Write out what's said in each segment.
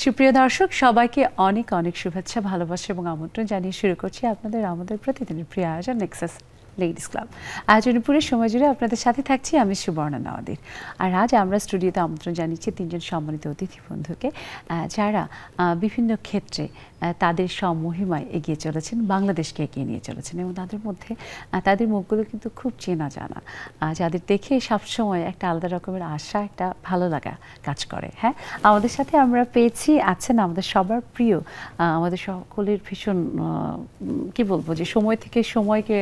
সুপ্রিয় দর্শক, সবাইকে অনেক অনেক শুভেচ্ছা, ভালোবাসা এবং আমন্ত্রণ জানিয়ে শুরু করছি আমাদের প্রতিদিনের প্রিয় আয়োজন নেক্সাস লেডিস ক্লাব। আয়োজনের পুরো সময় জুড়ে আপনাদের সাথে থাকছি আমি সুবর্ণা নওয়াদির। আর আজ আমরা স্টুডিওতে আমন্ত্রণ জানিয়েছি তিনজন সম্মানিত অতিথি বন্ধুকে, যারা বিভিন্ন ক্ষেত্রে তাদের সমমহিমায় এগিয়ে চলেছেন, বাংলাদেশকে এগিয়ে নিয়ে চলেছেন এবং তাদের মধ্যে তাদের মুখগুলো কিন্তু খুব চেনা জানা, যাদের দেখে সবসময় একটা আলাদা রকমের আশা, একটা ভালো লাগা কাজ করে। হ্যাঁ, আমাদের সাথে আমরা পেয়েছি আছেন আমাদের সবার প্রিয়, আমাদের সকলের ভীষণ কি বলবো যে সময় থেকে সময়কে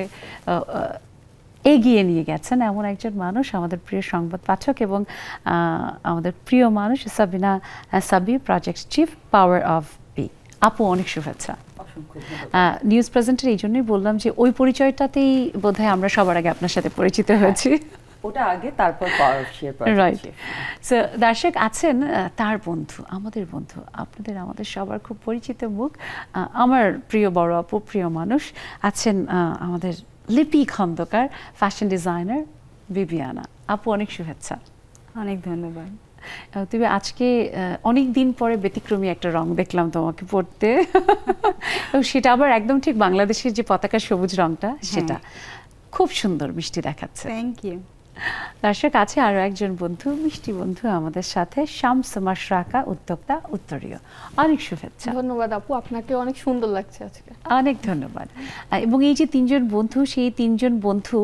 এগিয়ে নিয়ে গেছেন এমন একজন মানুষ, আমাদের প্রিয় সংবাদ পাঠক এবং আমাদের প্রিয় মানুষ Sabina Sabi, project chief, power of B. আপু, অনেক শুভেচ্ছা। নিউজ প্রেজেন্টার এই জন্যই বললাম যে ওই পরিচয়টাতেই বোধহয় আমরা সবার আগে আপনার সাথে পরিচিত হয়েছি। ওটা আগে, তারপর power of share project. Right. So দর্শক আছেন তার বন্ধু, আমাদের বন্ধু, আপনাদের আমাদের সবার খুব পরিচিত মুখ, আমার প্রিয় বড় আপু, প্রিয় মানুষ আছেন আমাদের লিপি খন্দকার, ফ্যাশন ডিজাইনার বিবিয়ানা। আপু, অনেক শুভেচ্ছা। অনেক ধন্যবাদ। তুমি আজকে অনেক দিন পরে ব্যতিক্রমী একটা রং দেখলাম তোমাকে পরতে, এবং সেটা আবার একদম ঠিক বাংলাদেশের যে পতাকা সবুজ রংটা, সেটা খুব সুন্দর, মিষ্টি দেখাচ্ছে। Thank you. দর্শক আছে আরো একজন বন্ধু, মিষ্টি বন্ধু আমাদের সাথে, শামস মাশরাকা, উদ্যোক্তা, উত্তরীয়। অনেক শুভেচ্ছা। ধন্যবাদ আপু, আপনাকে অনেক সুন্দর লাগছে আজকে। অনেক ধন্যবাদ। এবং এই যে তিনজন বন্ধু, সেই তিনজন বন্ধু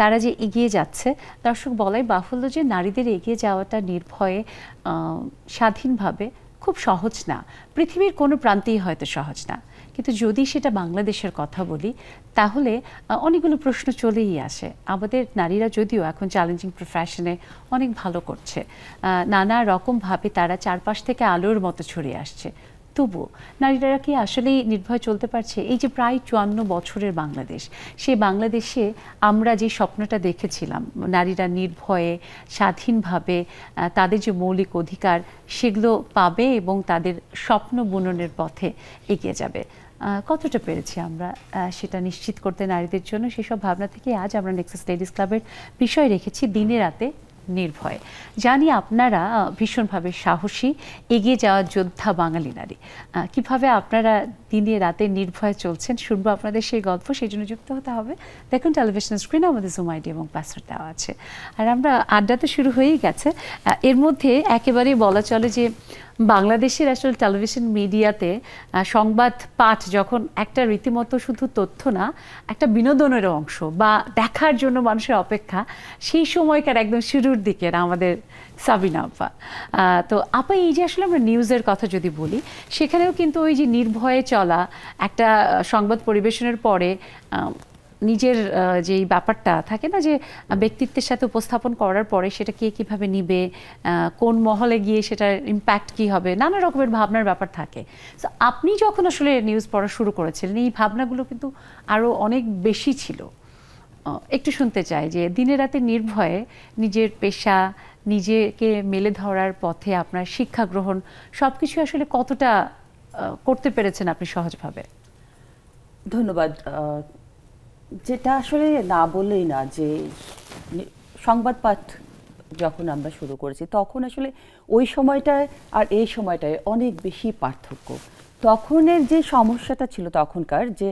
তারা যে এগিয়ে যাচ্ছে, দর্শক বলাই বাহুল্য যে নারীদের এগিয়ে যাওয়াটা নির্ভয়ে, স্বাধীনভাবে খুব সহজ না, পৃথিবীর কোনো প্রান্তেই হয়তো সহজ না, কিন্তু যদি সেটা বাংলাদেশের কথা বলি তাহলে অনেকগুলো প্রশ্ন চলেই আসে। আমাদের নারীরা যদিও এখন চ্যালেঞ্জিং প্রফেশনে অনেক ভালো করছে, নানা রকমভাবে তারা চারপাশ থেকে আলোর মতো ছড়িয়ে আসছে, তবুও নারীরা কি আসলেই নির্ভয়ে চলতে পারছে? এই যে প্রায় 54 বছরের বাংলাদেশ, সেই বাংলাদেশে আমরা যে স্বপ্নটা দেখেছিলাম, নারীরা নির্ভয়ে স্বাধীনভাবে তাদের যে মৌলিক অধিকার সেগুলো পাবে এবং তাদের স্বপ্ন বুননের পথে এগিয়ে যাবে, কতটা পেরেছি আমরা সেটা নিশ্চিত করতে নারীদের জন্য? সেসব ভাবনা থেকে আজ আমরা নেক্সাস লেডিস ক্লাবের বিষয় রেখেছি দিনে রাতে নির্ভয়। জানি আপনারা ভীষণভাবে সাহসী, এগিয়ে যাওয়া যোদ্ধা বাঙালি নারী। কিভাবে আপনারা দিনে রাতে নির্ভয়ে চলছেন, শুনবো আপনাদের সেই গল্প। সেই জন্য যুক্ত হতে হবে। দেখুন টেলিভিশন স্ক্রিনে আমাদের জুম আইডি এবং পাসওয়ার্ড দেওয়া আছে। আর আমরা আড্ডা তো শুরু হয়েই গেছে। এর মধ্যে একেবারেই বলা চলে যে বাংলাদেশের আসলে টেলিভিশন মিডিয়াতে সংবাদ পাঠ যখন একটা রীতিমতো শুধু তথ্য না, একটা বিনোদনের অংশ বা দেখার জন্য মানুষের অপেক্ষা, সেই সময়কার একদম শুরুর দিকের আমাদের সাবিনা আপা। তো আপা, এই যে আসলে আমরা নিউজের কথা যদি বলি, সেখানেও কিন্তু ওই যে নির্ভয়ে চলা, একটা সংবাদ পরিবেশনের পরে নিজের যেই ব্যাপারটা থাকে না, যে ব্যক্তিত্বের সাথে উপস্থাপন করার পরে সেটা কে কীভাবে নিবে, কোন মহলে গিয়ে সেটার ইম্প্যাক্ট কী হবে, নানা রকমের ভাবনার ব্যাপার থাকে। তো আপনি যখন আসলে নিউজ পড়া শুরু করেছিলেন, এই ভাবনাগুলো কিন্তু আরও অনেক বেশি ছিল। একটু শুনতে চাই যে দিনে রাতে নির্ভয়ে নিজের পেশা, নিজেকে মেলে ধরার পথে আপনার শিক্ষা গ্রহণ, সব কিছু আসলে কতটা করতে পেরেছেন আপনি সহজভাবে? ধন্যবাদ। যেটা আসলে না বললেই না, যে সংবাদ পাঠ যখন আমরা শুরু করেছি তখন আসলে ওই সময়টায় আর এই সময়টায় অনেক বেশি পার্থক্য। তখনের যে সমস্যাটা ছিল তখনকার, যে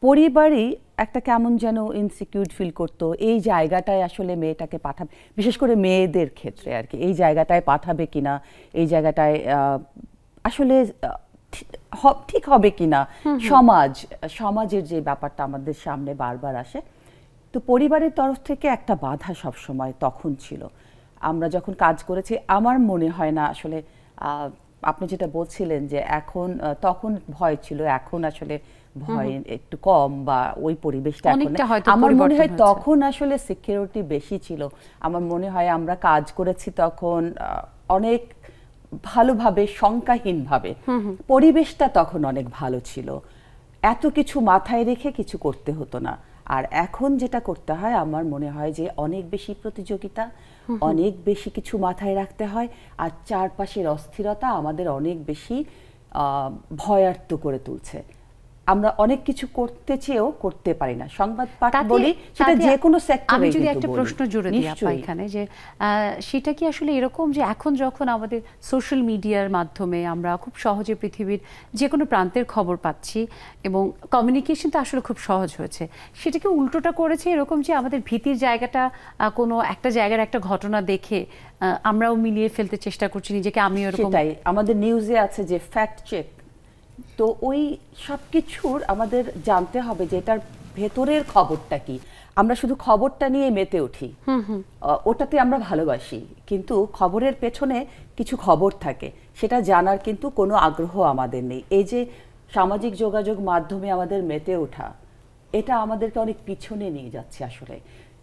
পরিবারই একটা কেমন যেন ইনসিকিউর ফিল করতো, এই জায়গাটায় আসলে মেয়েটাকে পাঠাবে, বিশেষ করে মেয়েদের ক্ষেত্রে আর কি, এই জায়গাটায় পাঠাবে কিনা, এই জায়গাটায় আসলে ঠিক হবে কিনা, সমাজের যে ব্যাপারটা আমাদের সামনে বারবার আসে। তো পরিবারের তরফ থেকে একটা বাধা সবসময় তখন ছিল। আমরা যখন কাজ করেছি, আমার মনে হয় না আসলে আপনি যেটা বলছিলেন যে এখন, তখন ভয় ছিল, এখন আসলে ভয় একটু কম, বা ওই পরিবেশটা এখন, আমার মনে হয় তখন আসলে সিকিউরিটি বেশি ছিল। আমার মনে হয় আমরা কাজ করেছি তখন অনেক ভালোভাবে, শঙ্কাহীনভাবে, পরিবেশটা তখন অনেক ভালো ছিল, এত কিছু মাথায় রেখে কিছু করতে হতো না। আর এখন যেটা করতে হয়, আমার মনে হয় যে অনেক বেশি প্রতিযোগিতা, অনেক বেশি কিছু মাথায় রাখতে হয়, আর চারপাশের অস্থিরতা আমাদের অনেক বেশি ভয়ার্ত করে তুলছে। আমরা অনেক কিছু করতে চেয়েও করতে পারি না। সংবাদ পাঠ বলি সেটা যে কোনো সেক্টরে। আমি যদি একটা প্রশ্ন জুড়ে দিই আপা এখানে, যে সেটা কি আসলে এরকম যে এখন যখন আমাদের সোশ্যাল মিডিয়ার মাধ্যমে আমরা খুব সহজে পৃথিবীর যে কোনো প্রান্তের খবর পাচ্ছি এবং কমিউনিকেশনটা আসলে খুব সহজ হয়েছে, সেটাকে উল্টোটা করেছে এরকম যে আমাদের ভীতির জায়গাটা কোনো একটা জায়গার একটা ঘটনা দেখে আমরাও মিলিয়ে ফেলতে চেষ্টা করছি নিজেকে, আমিও এরকম। সেটাই আমাদের নিউজে আছে যে ফ্যাক্ট চেক, তো ওই সব কিছুর আমাদের জানতে হবে যে এটার ভেতরের খবরটা কি। আমরা শুধু খবরটা নিয়ে মেতে উঠি, ওটাতে আমরা ভালোবাসি, কিন্তু খবরের পেছনে কিছু খবর থাকে, সেটা জানার কিন্তু কোনো আগ্রহ আমাদের নেই। এই যে সামাজিক যোগাযোগ মাধ্যমে আমাদের মেতে ওঠা, এটা আমাদেরকে অনেক পিছনে নিয়ে যাচ্ছে। আসলে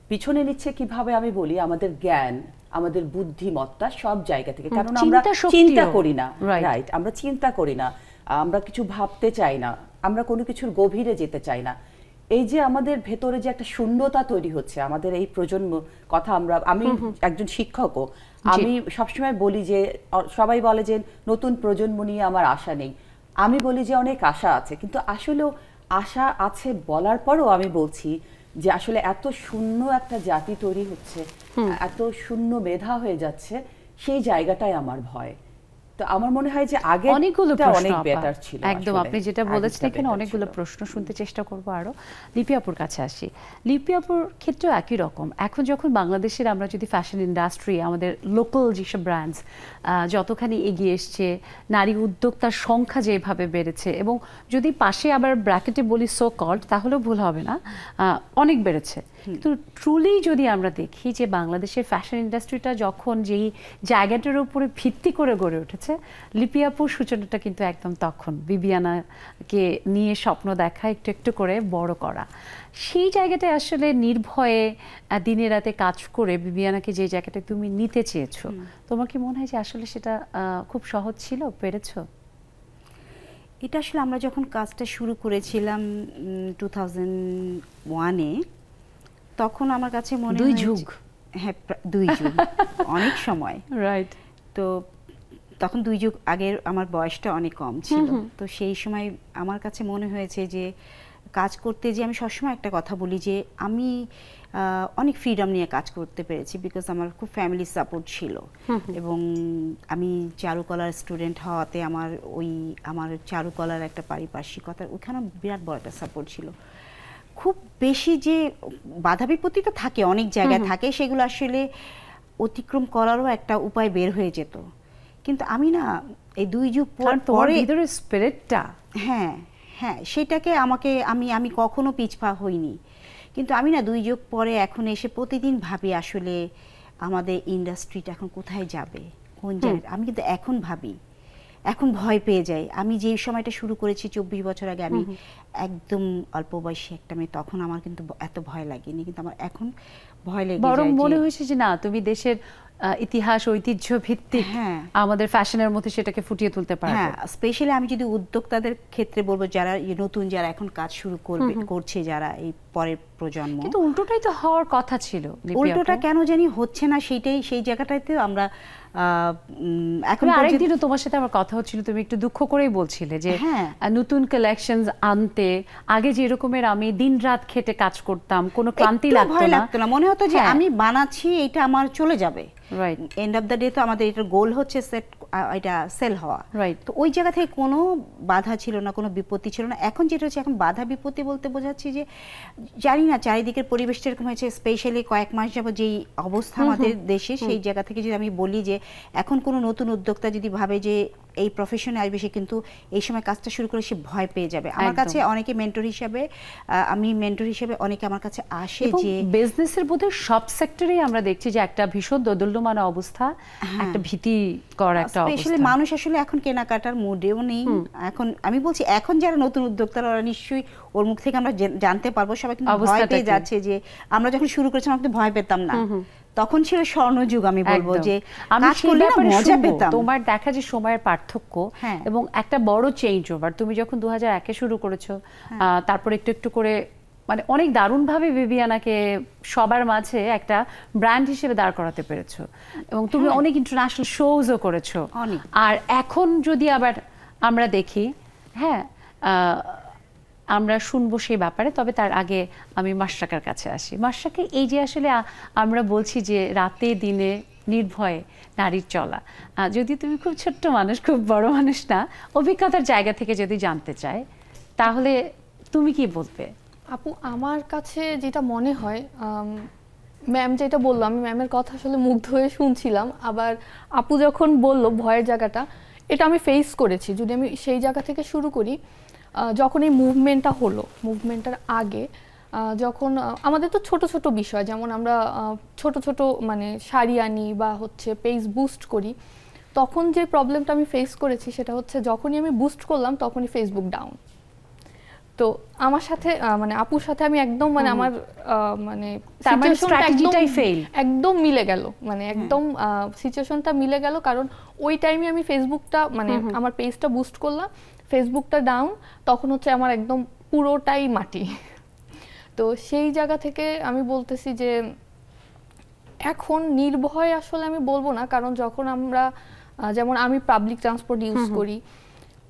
পিছনে নিচ্ছে কিভাবে আমি বলি, আমাদের জ্ঞান, আমাদের বুদ্ধিমত্তা সব জায়গা থেকে, কারণ আমরা চিন্তা করি না। রাইট, আমরা চিন্তা করি না, আমরা কিছু ভাবতে চাই না, আমরা কোনো কিছুর গভীরে যেতে চাই না। এই যে আমাদের ভেতরে যে একটা শূন্যতা তৈরি হচ্ছে, আমাদের এই প্রজন্ম কথা আমি একজন শিক্ষকও, আমি সবসময় বলি যে সবাই বলে যে নতুন প্রজন্ম নিয়ে আমার আশা নেই, আমি বলি যে অনেক আশা আছে, কিন্তু আসলেও আশা আছে বলার পরও আমি বলছি যে আসলে এত শূন্য একটা জাতি তৈরি হচ্ছে, এত শূন্য মেধা হয়ে যাচ্ছে, সেই জায়গাটাই আমার ভয়। তো আমার মনে হয় যে আগে অনেকগুলো প্রশ্ন বেটার ছিল। একদম আপনি যেটা বলেছেন এখানে অনেকগুলো প্রশ্ন শুনতে চেষ্টা করব আরো। লিপি আপুর কাছে আসি। লিপি আপুর ক্ষেত্রেও একই রকম, এখন যখন বাংলাদেশের আমরা যদি ফ্যাশন ইন্ডাস্ট্রি, আমাদের লোকাল যেসব ব্র্যান্ডস যতখানি এগিয়ে এসছে, নারী উদ্যোক্তার সংখ্যা যেভাবে বেড়েছে, এবং যদি পাশে আবার ব্র্যাকেটে বলি সো কল্ড তাহলেও ভুল হবে না, অনেক বেড়েছে। কিন্তু ট্রুলি যদি আমরা দেখি যে বাংলাদেশের ফ্যাশন ইন্ডাস্ট্রিটা যখন যেই জায়গাটার উপরে ভিত্তি করে গড়ে উঠেছে, লিপি আপুর সূচনাটা কিন্তু একদম তখন বিবিয়ানাকে নিয়ে স্বপ্ন দেখা, একটু একটু করে বড় করা, সেই জায়গাটায় আসলে নির্ভয়ে দিনে রাতে কাজ করে বিবিয়ানাকে যে জায়গাটায় তুমি নিতে চেয়েছো, তোমার কি মনে হয় যে আসলে সেটা খুব সহজ ছিল, পেরেছো? এটা আসলে আমরা যখন কাজটা শুরু করেছিলাম 2001-এ, তখন আমার কাছে মনে হয় 2 যুগ, হ্যাঁ 2 যুগ অনেক সময়, রাইট। তো তখন 2 যুগ আগের আমার বয়সটা অনেক কম ছিল, তো সেই সময় আমার কাছে মনে হয়েছে যে কাজ করতে, যে আমি সবসময় একটা কথা বলি যে আমি অনেক ফ্রিডম নিয়ে কাজ করতে পেরেছি, বিকজ আমার খুব ফ্যামিলি সাপোর্ট ছিল, এবং আমি চারুকলার স্টুডেন্ট হওয়াতে আমার চারুকলার একটা পারিপার্শ্বিকতা, ওখানে বিরাট বড় একটা সাপোর্ট ছিল। খুব বেশি যে বাধা বিপত্তি তো থাকে, অনেক জায়গায় থাকে, সেগুলো আসলে অতিক্রম করারও একটা উপায় বের হয়ে যেত। কিন্তু আমি না এই 2 যুগ পরে ভিতরের স্পিরিটটা, হ্যাঁ হ্যাঁ, সেটাকে আমি কখনো পিছপা হইনি, কিন্তু আমি না 2 যুগ পরে এখন এসে প্রতিদিন ভাবি আসলে আমাদের ইন্ডাস্ট্রিটা এখন কোথায় যাবে, কোন জায়গায়। আমি কিন্তু এখন ভাবি, এখন ভয় পেয়ে যাই। আমি যে সময়টা শুরু করেছি 24 বছর আগে, আমি একদম অল্প বয়সী একটা মেয়ে, তখন আমার কিন্তু এত ভয় লাগেনি, কিন্তু আমার এখন ভয় লেগে যায়। বরং মনে হয়েছে যে না, তুমি দেশের ইতিহাস, ঐতিহ্য ভিত্তিক আমাদের ফ্যাশনের মধ্যে সেটাকে ফুটিয়ে তুলতে পারবে। হ্যাঁ, স্পেশালি আমি যদি উদ্যোক্তাদের ক্ষেত্রে বলবো, যারা নতুন, যারা এখন কাজ শুরু করছে, যারা এই পরের প্রজন্ম, কিন্তু উল্টোটাই তো হওয়ার কথা ছিল। উল্টোটা কেন জানি হচ্ছে না, সেই জায়গাটাতে আমরা এখন আরেকদিনও তোমার সাথে আমার কথা হচ্ছিল, তুমি একটু দুঃখ করেই বলছিলে যে নতুন কালেকশনস আনতে আগে যে রকমের আমি দিনরাত খেটে কাজ করতাম, কোনো ক্লান্তি লাগতো না, মনে হতো যে আমি বানাচ্ছি, এটা আমার চলে যাবে, right, end of the day তো আমাদের এটার গোল হচ্ছে এটা সেল হওয়া, রাইট। তো ওই জায়গা থেকে কোনো বাধা ছিল না, কোনো বিপত্তি ছিল না। এখন যেটা হচ্ছে, এখন বাধা বিপত্তি বলতে বোঝাচ্ছি যে জানি না চারিদিকের পরিবেশটা এরকম হয়েছে, স্পেশালি কয়েক মাস যাবত যেই অবস্থা আমাদের দেশে, সেই জায়গা থেকে যদি আমি বলি যে এখন কোনো নতুন উদ্যোক্তা যদি ভাবে যে এই প্রফেশনে আসবে, সে কিন্তু এই সময় কাজটা শুরু করে সে ভয় পেয়ে যাবে। আমার কাছে অনেকে মেন্টর হিসাবে, অনেকে আমার কাছে আসে যে বিজনেসের বোধহয় সব সেক্টরেই আমরা দেখছি যে একটা ভীষণ দোদুল্যমান অবস্থা, একটা ভীতিকর একটা অবস্থা। স্পেশালি মানুষ আসলে এখন কেনাকাটার মুডেও নেই। এখন আমি বলছি, এখন যারা নতুন উদ্যোক্তারা, ওরা নিশ্চয়ই ওর মুখ থেকে আমরা জানতে পারবো, সবাই কিন্তু ভয় পেয়ে যাচ্ছে। যে আমরা যখন শুরু করেছিলাম, আমরা ভয় পেতাম না, তখন ছিল স্বর্ণযুগ। আমি বলবো যে কাজ করলে মজা পেতাম। তোমার দেখা যে সময়ের পার্থক্য এবং একটা বড় চেঞ্জ ওভার, তুমি যখন 2001-এ শুরু করেছো, তারপর একটু একটু করে মানে অনেক দারুণভাবে বিবিয়ানাকে সবার মাঝে একটা ব্র্যান্ড হিসেবে দাঁড় করাতে পেরেছো, এবং তুমি অনেক ইন্টারন্যাশনাল শোজও করেছো। আর এখন যদি আবার আমরা দেখি, হ্যাঁ, আমরা শুনবো সেই ব্যাপারে, তবে তার আগে আমি মাশরাকার কাছে আসি। মাশরাকা, এই যে আসলে আমরা বলছি যে রাতে দিনে নির্ভয়ে নারীর চলা, যদি তুমি খুব ছোট্ট মানুষ, খুব বড় মানুষ না, অভিজ্ঞতার জায়গা থেকে যদি জানতে চাই, তাহলে তুমি কি বলবে? আপু, আমার কাছে যেটা মনে হয়, ম্যাম যেটা বললো, আমি ম্যামের কথা আসলে মুগ্ধ হয়ে শুনছিলাম। আবার আপু যখন বললো ভয়ের জায়গাটা, এটা আমি ফেস করেছি। যদি আমি সেই জায়গা থেকে শুরু করি, যখন এই মুভমেন্টটা হলো, মুভমেন্টটার আগে যখন আমাদের তো ছোট ছোট বিষয়, যেমন আমরা ছোট ছোট মানে শাড়ি আনি বা হচ্ছে পেজ বুস্ট করি, তখন যে প্রবলেমটা আমি ফেস করেছি সেটা হচ্ছে যখনই আমি বুস্ট করলাম তখনই ফেসবুক ডাউন। তো আমার সাথে মানে আপুর সাথে আমি একদম মানে আমার মানে স্ট্র্যাটেজিটাই ফেল একদম মিলে গেল, মানে একদম সিচুয়েশনটা মিলে গেল। কারণ ওই টাইমে আমি ফেসবুকটা মানে আমার পেজটা বুস্ট করলাম, ফেসবুকটা ডাউন, তখন হচ্ছে আমার একদম পুরোটাই মাটি। তো সেই জায়গা থেকে আমি বলতেছি যে এখন নির্ভয় আসলে আমি বলবো না, কারণ যখন আমরা যেমন আমি পাবলিক ট্রান্সপোর্ট ইউজ করি,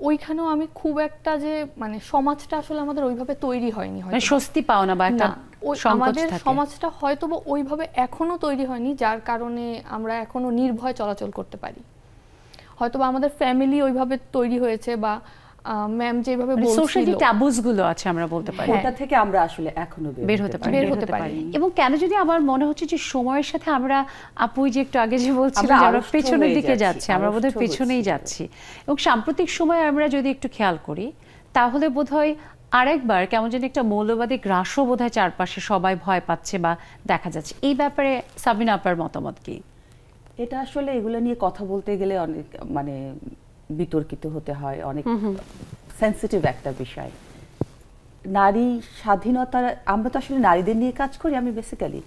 ওইখানেও আমি খুব একটা যে মানে সমাজটা আসলে আমাদের ওইভাবে তৈরি হয়নি, হয়তো স্বস্তি পাও না বা একটা আমাদের সমাজটা হয়তো ওইভাবে এখনো তৈরি হয়নি, যার কারণে আমরা এখনো নির্ভয় চলাচল করতে পারি। হয়তো বা আমাদের ফ্যামিলি ওইভাবে তৈরি হয়েছে, বা ম্যাম যেভাবে বলছিল সোশ্যাল ট্যাবুস গুলো আছে, আমরা বলতে পারি, ওটা থেকে আমরা আসলে এখনো বের হতে পারি। এবং কেন যদি আমার মনে হচ্ছে যে সময়ের সাথে আমরা, আপু যে একটু আগে যে বলছিলাম আমরা পেছনের দিকে যাচ্ছি, আমরা বোধহয় পেছনেই যাচ্ছি। এবং সাম্প্রতিক সময়ে আমরা যদি একটু খেয়াল করি, তাহলে বোধহয় আরেকবার কেমন যেন একটা মৌলবাদী গ্রাসও বোধহয় চারপাশে সবাই ভয় পাচ্ছে বা দেখা যাচ্ছে। এই ব্যাপারে সাবিনা আপার মতামত কি? এটা আসলে এগুলো নিয়ে কথা বলতে গেলে অনেক মানে বিতর্কিত হতে হয়, অনেক সেন্সিটিভ একটা বিষয়। নারী স্বাধীনতা, আমরা তো আসলে নারীদের নিয়ে কাজ করি আমি বেসিক্যালি,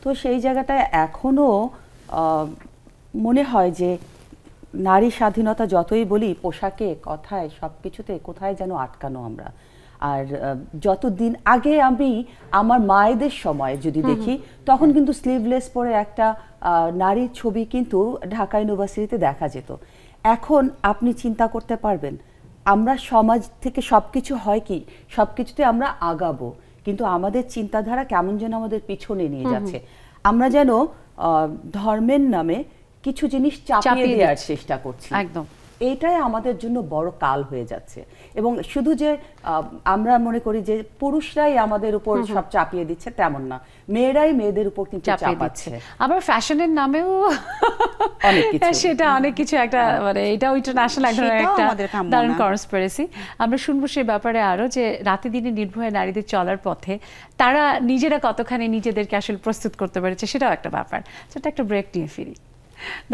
তো সেই জায়গাটায় এখনো মনে হয় যে নারী স্বাধীনতা যতই বলি, পোশাকে, কথায়, সব কিছুতে কোথায় যেন আটকানো আমরা। আর যতদিন আগে আমি আমার মায়েদের সময় যদি দেখি, তখন কিন্তু স্লিভলেস পরে একটা নারীর ছবি কিন্তু ঢাকা ইউনিভার্সিটিতে দেখা যেত। এখন আপনি চিন্তা করতে পারবেন, আমরা সমাজ থেকে সবকিছু হয় কি, সবকিছুতে আমরা আগাবো, কিন্তু আমাদের চিন্তাধারা কেমন যেন আমাদের পিছনে নিয়ে যাচ্ছে। আমরা যেন ধর্মের নামে কিছু জিনিস চাপিয়ে দেওয়ার চেষ্টা করছি। একদম এইটাই আমাদের জন্য বড় কাল হয়ে যাচ্ছে। এবং শুধু যে আমরা মনে করি যে পুরুষরাই আমাদের উপর সব চাপিয়ে দিচ্ছে, তেমন না, মেয়েরাই মেয়েদের উপর কিন্তু চাপাচ্ছে। আবার ফ্যাশনের নামেও অনেক কিছু, সেটা অনেক কিছু একটা মানে এটা ইন্টারন্যাশনাল একটা দারুণ কনস্পিরেসি। আমরা শুনবো সেই ব্যাপারে আরো, যে রাতে দিনে নির্ভয়ে নারীদের চলার পথে তারা নিজেরা কতখানি নিজেদেরকে আসলে প্রস্তুত করতে পেরেছে, সেটাও একটা ব্যাপার। সেটা একটা ব্রেক নিয়ে ফিরি।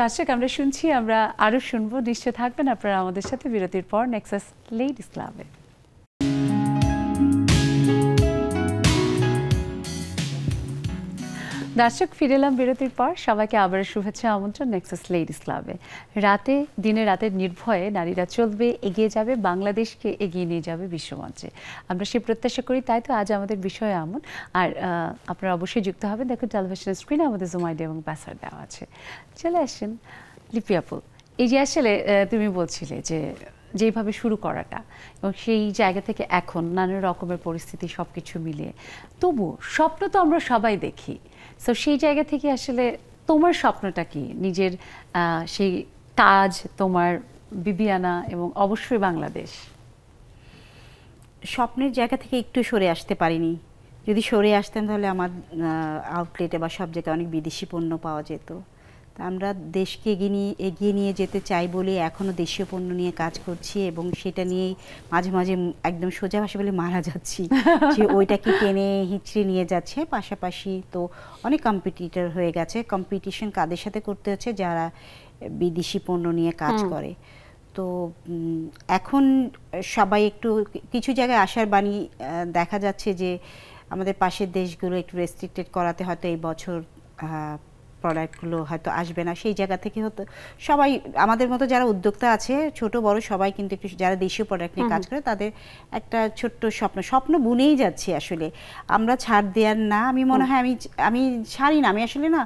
দর্শক, আমরা শুনছি, আমরা আরো শুনবো, নিশ্চয় থাকবেন আপনারা আমাদের সাথে বিরতির পর নেক্সাস লেডিস ক্লাবে। দর্শক, ফিরে এলাম বিরতির পর। সবাইকে আবার শুভেচ্ছা, আমন্ত্রণ নেক্সাস লেডিস ক্লাবে। রাতে দিনে রাতে নির্ভয়ে নারীরা চলবে, এগিয়ে যাবে, বাংলাদেশকে এগিয়ে নিয়ে যাবে বিশ্বমঞ্চে। আমরা সেই প্রত্যাশা করি, তাই তো আজ আমাদের বিষয় এমন। আর আপনারা অবশ্যই যুক্ত হবেন। দেখুন টেলিভিশনের স্ক্রিনে আমাদের জুম আইডি এবং প্যাসার দেওয়া আছে। চলে আসেন লিপি আপু। এই যে আসলে তুমি বলছিলে যে যেভাবে শুরু করাটা, এবং সেই জায়গা থেকে এখন নানা রকমের পরিস্থিতি সবকিছু মিলিয়ে, তবু স্বপ্ন তো আমরা সবাই দেখি। তো সেই জায়গা থেকে আসলে তোমার স্বপ্নটা কি? নিজের সেই কাজ, তোমার বিবিয়ানা এবং অবশ্যই বাংলাদেশ। স্বপ্নের জায়গা থেকে একটু সরে আসতে পারিনি। যদি সরে আসতাম তাহলে আমার আউটলেটে বা সব জায়গায় অনেক বিদেশি পণ্য পাওয়া যেত। তা আমরা দেশকে এগিয়ে নিয়ে যেতে চাই বলে এখনও দেশীয় পণ্য নিয়ে কাজ করছি, এবং সেটা নিয়েই মাঝে মাঝে একদম সোজা ভাষা বলে মারা যাচ্ছি যে ওইটাকে টেনে হিচড়ে নিয়ে যাচ্ছে। পাশাপাশি তো অনেক কম্পিটিটর হয়ে গেছে। কম্পিটিশন কাদের সাথে করতে হচ্ছে? যারা বিদেশি পণ্য নিয়ে কাজ করে। তো এখন সবাই একটু কিছু জায়গায় আশার বাণী দেখা যাচ্ছে যে আমাদের পাশের দেশগুলো একটু রেস্ট্রিক্টেড করাতে হয়তো এই বছর প্রোডাক্টগুলো হয়তো আসবে না। সেই জায়গা থেকে হয়তো সবাই আমাদের মতো যারা উদ্যোক্তা আছে, ছোট বড় সবাই কিন্তু একটু, যারা দেশীয় প্রোডাক্ট নিয়ে কাজ করে, তাদের একটা ছোট্ট স্বপ্ন বুনেই যাচ্ছে। আসলে আমরা ছাড় দেওয়ার না, আমি মনে হয় আমি ছাড়ি না, আমি আসলে না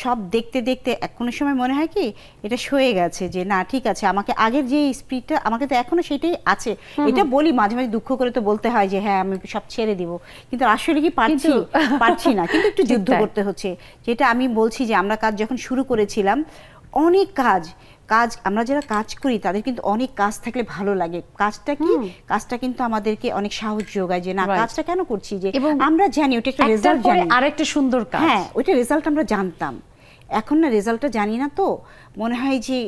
সব দেখতে দেখতে কোনো সময় মনে হয় কি এটা সয়ে গেছে, যে না ঠিক আছে, আমাকে আগের যে স্পিডটা আমাকে তো এখনো সেটাই আছে। এটা বলি মাঝে মাঝে, দুঃখ করে তো বলতে হয় যে হ্যাঁ আমি সব ছেড়ে দিব, কিন্তু আসলে কি পারছি না, কিন্তু একটু যুদ্ধ করতে হচ্ছে। যেটা আমি বলছি যে আমরা কাজ যখন শুরু করেছিলাম, অনেক কাজ আমরা যারা কাজ করি তাদের কিন্তু অনেক কাজ থাকলে ভালো লাগে। কাজটা কি, কাজটা কিন্তু আমাদেরকে অনেক সাহস যোগায় যে না কাজটা কেন করছি, যে আমরা জানি ওটা একটা রেজাল্ট, জানি আরেকটা সুন্দর কাজ, হ্যাঁ ওইটা রেজাল্ট আমরা জানতাম। এখন না রেজাল্টটা জানি না, তো মনে হয় যে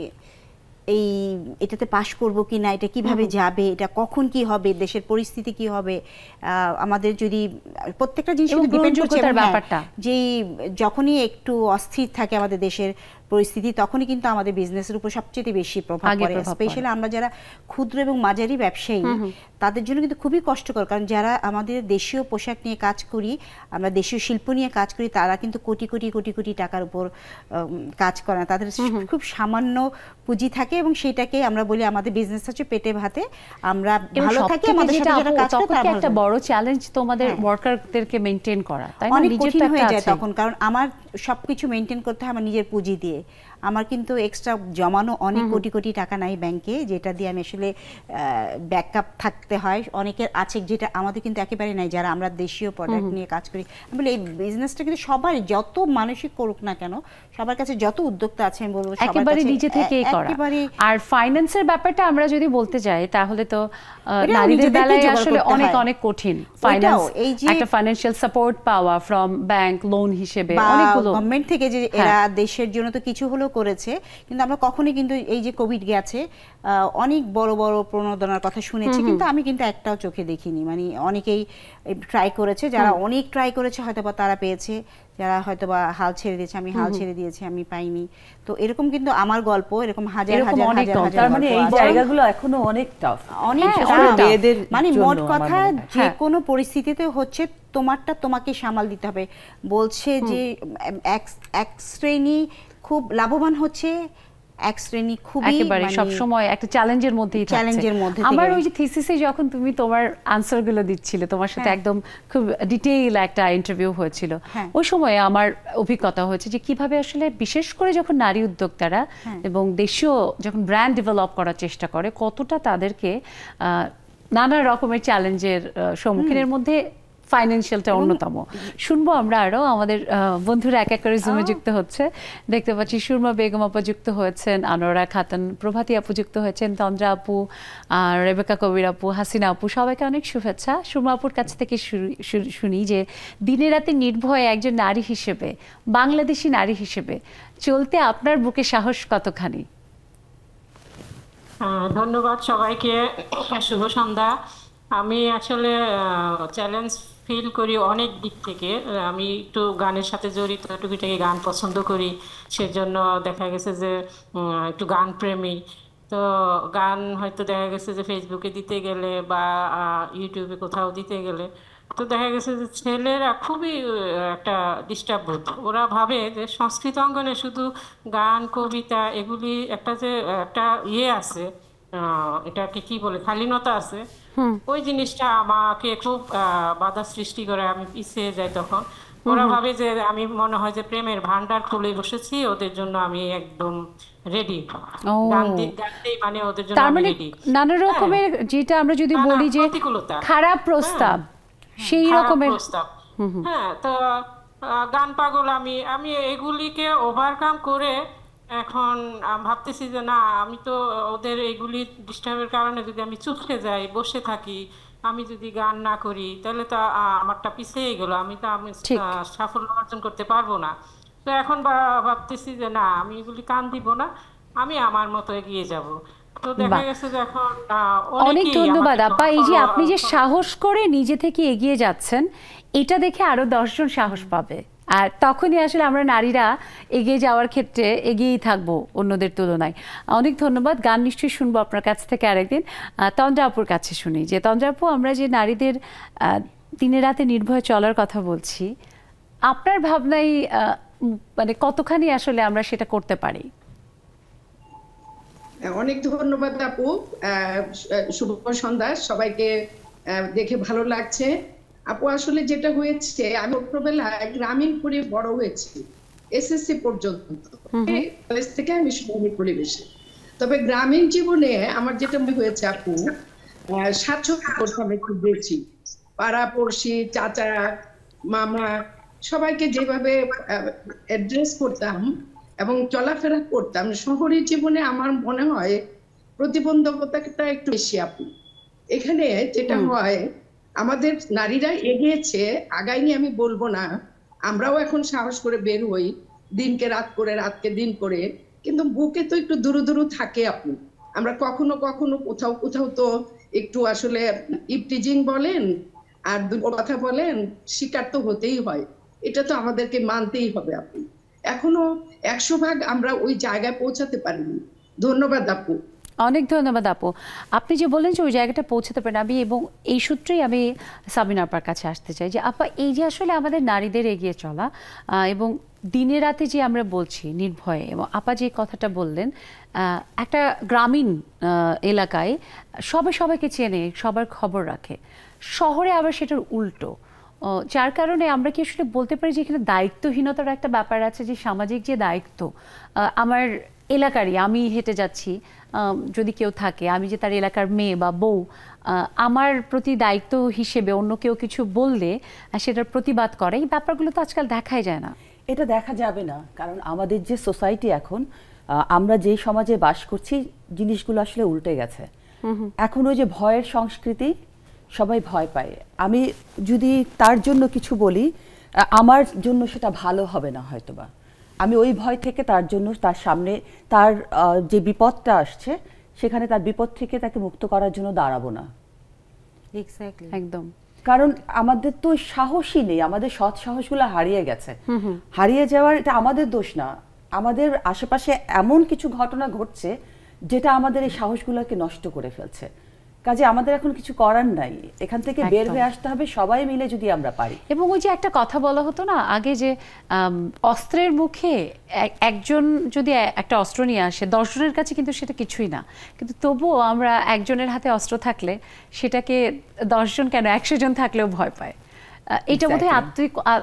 এটাতে পাশ করব কি না, এটা কিভাবে যাবে, এটা কখন কি হবে, দেশের পরিস্থিতি কি হবে, আমাদের যদি প্রত্যেকটা জিনিস ডিপেন্ড করছে ব্যাপারটা, যে যখনই একটু অস্থির থাকে আমাদের দেশের পরিস্থিতি, তখনই কিন্তু আমাদের বিজনেসের উপর সবচেয়ে বেশি প্রভাব পড়ে। স্পেশালি আমরা যারা ক্ষুদ্র এবং মাঝারি ব্যবসায়ী, তাদের জন্য কিন্তু খুবই কষ্টকর। কারণ যারা আমাদের দেশীয় পোশাক নিয়ে কাজ করি, আমরা দেশীয় শিল্প নিয়ে কাজ করি, তারা কিন্তু কোটি কোটি কোটি কোটি টাকার উপর কাজ করে না, তাদের খুব সামান্য পুঁজি থাকে, এবং সেটাকে আমরা বলি আমাদের বিজনেস হচ্ছে পেটে ভাতে, আমরা ভালো থাকি, আমাদের সাথে যারা কাজ করে তারা একটা বড় চ্যালেঞ্জ তোমাদের ওয়ার্কারদেরকে মেইনটেইন করা, তাই না? অনেক কঠিন হয়ে যায় তখন, কারণ আমার সবকিছু মেইনটেইন করতে হয় আমার নিজের পুঁজি দিয়ে। আমার কিন্তু এক্সট্রা জমানো অনেক কোটি কোটি টাকা নাই ব্যাংকে, যেটা দিয়ে আমি আসলে ব্যাকআপ থাকতে হয়। অনেকের আছে, যেটা আমাদের কিন্তু একেবারে নাই, যারা আমরা দেশীয় প্রোডাক্ট নিয়ে কাজ করি। আমি বলি এই বিজনেসটা কিন্তু সবাই, যত মানসিক করুক না কেন, সবার কাছে যত উদ্যোক্তা আছে, আমি বলবো একেবারে নিজে থেকেই করা। আর ফাইন্যান্সের ব্যাপারটা আমরা যদি বলতে যাই, তাহলে তো নারীদের বেলায় আসলে অনেক অনেক কঠিন। ফাইন্যান্স, একটা ফাইন্যান্সিয়াল সাপোর্ট পাওয়া ফ্রম ব্যাংক, লোন হিসেবে অনেকগুলো গভর্নমেন্ট থেকে, যে এরা দেশের জন্য তো কিছু হলেও করেছে, কিন্তু আমরা কখনোই কিন্তু এই যে কোভিড গেছে, অনেক বড় বড় প্রণোদনার কথা শুনেছি, কিন্তু আমি কিন্তু একটাও চোখে দেখিনি। মানে অনেকেই ট্রাই করেছে, যারা অনেক ট্রাই করেছে হয়তোবা তারা পেয়েছে, যারা হয়তোবা হাল ছেড়ে দিয়েছে, আমি হাল ছেড়ে দিয়েছি, আমি পাইনি। তো এরকম কিন্তু আমার গল্প এরকম হাজার হাজার হাজার, তার মানে এই জায়গাগুলো এখনো অনেক টাফ, অনেক মানে মোট কথা যে কোনো পরিস্থিতিতে হচ্ছে তোমারটা তোমাকে সামাল দিতে হবে। বলছে যে এক শ্রেণী খুব লাভবান হচ্ছে, এক শ্রেণী খুবই একেবারে সব সময় একটা চ্যালেঞ্জের মধ্যেই থাকছে। চ্যালেঞ্জের মধ্যে আমার ওই যে থিসিসে যখন তুমি তোমার আনসারগুলো দিচ্ছিলে, তোমার সাথে একদম খুব ডিটেইল একটা ইন্টারভিউ হয়েছিল, ওই সময় আমার অভিজ্ঞতা হয়েছে যে কিভাবে আসলে বিশেষ করে যখন নারী উদ্যোক্তারা এবং দেশীয় যখন ব্র্যান্ড ডেভেলপ করার চেষ্টা করে, কতটা তাদেরকে নানা রকমের চ্যালেঞ্জের সম্মুখীনের মধ্যে ফাইন্যান্সিয়ালটা অন্যতম। শুনবো আমরা আরো, আমাদের বন্ধুরা এক এক করে জুমে যুক্ত হচ্ছে। দেখতে পাচ্ছি সুরমা বেগম আপু যুক্ত হয়েছেন, আনোয়ারা খাতুন, প্রভাতী আপু যুক্ত হয়েছেন, তন্দ্রা আপু, আর রেবেকা কবির আপু, হাসিনা আপু, সবাইকে অনেক শুভেচ্ছা। সুরমা আপুর কাছ থেকে শুনি যে দিনে রাতে নির্ভয়ে একজন নারী হিসেবে, বাংলাদেশি নারী হিসেবে চলতে আপনার বুকে সাহস কতখানি? ধন্যবাদ সবাইকে, শুভ সন্ধ্যা। আমি আসলে চ্যালেঞ্জ ফিল করি অনেক দিক থেকে। আমি একটু গানের সাথে জড়িত, টুকিটাকি গান পছন্দ করি, সেজন্য দেখা গেছে যে একটু গান প্রেমী। তো গান হয়তো দেখা গেছে যে ফেসবুকে দিতে গেলে বা ইউটিউবে কোথাও দিতে গেলে, তো দেখা গেছে যে ছেলেরা খুবই একটা ডিস্টার্ব বোধ, ওরা ভাবে যে সংস্কৃত অঙ্গনে শুধু গান কবিতা এগুলি একটা যে একটা আছে, এটাকে কি বলে, শালীনতা আছে, ওই জিনিসটা আমাকে খুব বাধা সৃষ্টি করে, আমি পিছিয়ে যাই। তখন ওরা ভাবে যে আমি মনে হয় যে প্রেমের ভান্ডার খুলে বসেছি, ওদের জন্য আমি একদম রেডি, মানে ওদের জন্য আমি রেডি। নানা রকমের, যেটা আমরা যদি বলি যে খারাপ প্রস্তাব, সেই রকমের প্রস্তাব। হ্যাঁ, তো গান পাগল আমি এগুলিকে ওভারকাম করে এখন ভাবতেছি যে না, আমি তো ওদের এইগুলি ডিস্টার্বের কারণে যদি আমি চুপকে যাই, বসে থাকি, আমি যদি গান না করি, তাহলে তো আমারটা পিছিয়ে গেল, আমি সাফল্য অর্জন করতে পারবো না। তো এখন ভাবতেছি যে না, আমি এগুলি কান দিব না, আমি আমার মতো এগিয়ে যাব। তো দেখা গেছে যে এখন অনেক ধন্যবাদ আপা। এই যে আপনি যে সাহস করে নিজে থেকে এগিয়ে যাচ্ছেন, এটা দেখে আরো 10 জন সাহস পাবে, আর তখনই আসলে আমরা নারীরা এগিয়ে যাওয়ার ক্ষেত্রে এগিয়েই থাকবো অন্যদের তুলনায়। অনেক ধন্যবাদ। গান নিশ্চয়ই শুনবো আপনার কাছ থেকে আরেকদিন। তন্দ্রা আপুর কাছে শুনি যে তন্দ্রা আপু, আমরা যে নারীদের দিনে রাতে নির্ভয়ে চলার কথা বলছি, আপনার ভাবনায় মানে কতখানি আসলে আমরা সেটা করতে পারি? অনেক ধন্যবাদ আপু, শুভ সন্ধ্যা সবাইকে, দেখে ভালো লাগছে। আপু আসলে যেটা হয়েছে, আমি ছোটবেলায় গ্রামীণ পরে বড় হয়েছি, এসএসসি পর্যন্ত কলেজ থেকে আমি শহরের পরিবেশে। তবে গ্রামীণ জীবনে আমার যেটা মনে হয়েছে আপু, স্বাচ্ছন্দ্য আমি খুব বেশি, পাড়াপড়শি, চাচা, মামা সবাইকে যেভাবে অ্যাড্রেস করতাম এবং চলাফেরা করতাম, শহরের জীবনে আমার মনে হয় প্রতিবন্ধকতাটা একটু বেশি আপু। এখানে যেটা হয়, আমাদের নারীরা এগিয়েছে, আগায়নি আমি বলবো না, আমরাও এখন সাহস করে বের হই, দিনকে রাত করে, রাতকে দিন করে, কিন্তু বুকে তো একটু দূর দূর থাকে আপু। আমরা কখনো কখনো কোথাও কোথাও তো একটু আসলে ইপটিজিং বলেন আর কথা বলেন, শিকার তো হতেই হয়, এটা তো আমাদেরকে মানতেই হবে আপু। এখনো 100% আমরা ওই জায়গায় পৌঁছাতে পারিনি। ধন্যবাদ আপু। অনেক ধন্যবাদ আপু। আপনি যে বললেন যে ওই জায়গাটা পৌঁছাতে পারেন, আমি এবং এই সূত্রেই আমি সাবিনা আপার কাছে আসতে চাই যে আপা, এই যে আসলে আমাদের নারীদের এগিয়ে চলা এবং দিনে রাতে যে আমরা বলছি নির্ভয়ে, এবং আপা যে কথাটা বললেন, একটা গ্রামীণ এলাকায় সবাইকে চেনে, সবার খবর রাখে, শহরে আবার সেটার উল্টো, যার কারণে আমরা কি আসলে বলতে পারি যে এখানে দায়িত্বহীনতার একটা ব্যাপার আছে, যে সামাজিক যে দায়িত্ব আমার এলাকারই, আমি হেঁটে যাচ্ছি, যদি কেউ থাকে, আমি যে তার এলাকার মেয়ে বা বউ, আমার প্রতি দায়িত্ব হিসেবে অন্য কেউ কিছু বললে সেটার প্রতিবাদ করে, এই ব্যাপারগুলো তো আজকাল দেখাই যায় না। এটা দেখা যাবে না, কারণ আমাদের যে সোসাইটি এখন, আমরা যে সমাজে বাস করছি, জিনিসগুলো আসলে উল্টে গেছে। এখন ওই যে ভয়ের সংস্কৃতি, সবাই ভয় পায়। আমি যদি তার জন্য কিছু বলি, আমার জন্য সেটা ভালো হবে না হয়তোবা। আমি ওই ভয় থেকে তার জন্য, তার সামনে তার যে বিপদটা আসছে, সেখানে তার বিপদ থেকে তাকে মুক্ত করার জন্য দাঁড়াবো না। এক্স্যাক্টলি, একদম। কারণ আমাদের তো সাহসই নেই, আমাদের সৎ সাহসগুলো হারিয়ে গেছে। হারিয়ে যাওয়ার এটা আমাদের দোষ না, আমাদের আশেপাশে এমন কিছু ঘটনা ঘটছে যেটা আমাদের এই সাহসগুলোকে নষ্ট করে ফেলছে। কাজে আমাদের এখন কিছু করার নাই, এখান থেকে বের হয়ে আসতে হবে সবাই মিলে যদি আমরা পারি। এবং ওই যে একটা কথা বলা হতো না আগে, যে অস্ত্রের মুখে একজন যদি একটা অস্ত্র নিয়ে আসে, 10 জনের কাছে কিন্তু সেটা কিছুই না, কিন্তু তবুও আমরা একজনের হাতে অস্ত্র থাকলে সেটাকে 10 জন কেন 100 জন থাকলেও ভয় পায়। এটা বোধহয়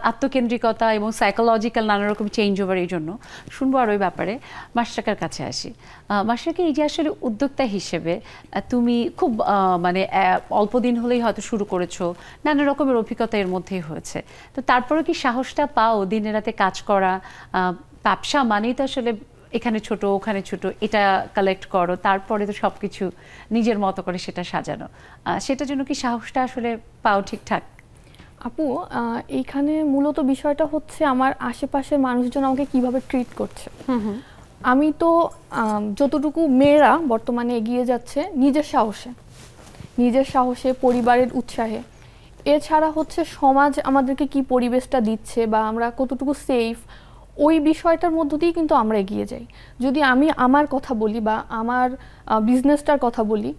আত্মকেন্দ্রিকতা এবং সাইকোলজিক্যাল নানা রকম চেঞ্জ ওভার। এই জন্য শুনবো আর ওই ব্যাপারে। মাশরাকার কাছে আসি। মাশরাকা, এই যে আসলে উদ্যোক্তা হিসেবে তুমি খুব মানে অল্প দিন হলেই হয়তো শুরু করেছো, নানা রকমের অভিজ্ঞতা এর মধ্যেই হয়েছে, তো তারপরে কি সাহসটা পাও দিনে রাতে কাজ করা? ব্যবসা মানেই তো আসলে এখানে ছোট ওখানে ছোট, এটা কালেক্ট করো, তারপরে তো সব কিছু নিজের মতো করে সেটা সাজানো, সেটার জন্য কি সাহসটা আসলে পাও ঠিকঠাক? আপু, এইখানে মূলত বিষয়টা হচ্ছে আমার আশেপাশের মানুষজন আমাকে কিভাবে ট্রিট করছে। আমি তো যতটুকু মেয়েরা বর্তমানে এগিয়ে যাচ্ছে নিজের সাহসে, পরিবারের উৎসাহে, এছাড়া হচ্ছে সমাজ আমাদেরকে কি পরিবেশটা দিচ্ছে বা আমরা কতটুকু সেফ, ওই বিষয়টার মধ্য দিয়ে কিন্তু আমরা এগিয়ে যাই। যদি আমি আমার কথা বলি বা আমার বিজনেসটার কথা বলি,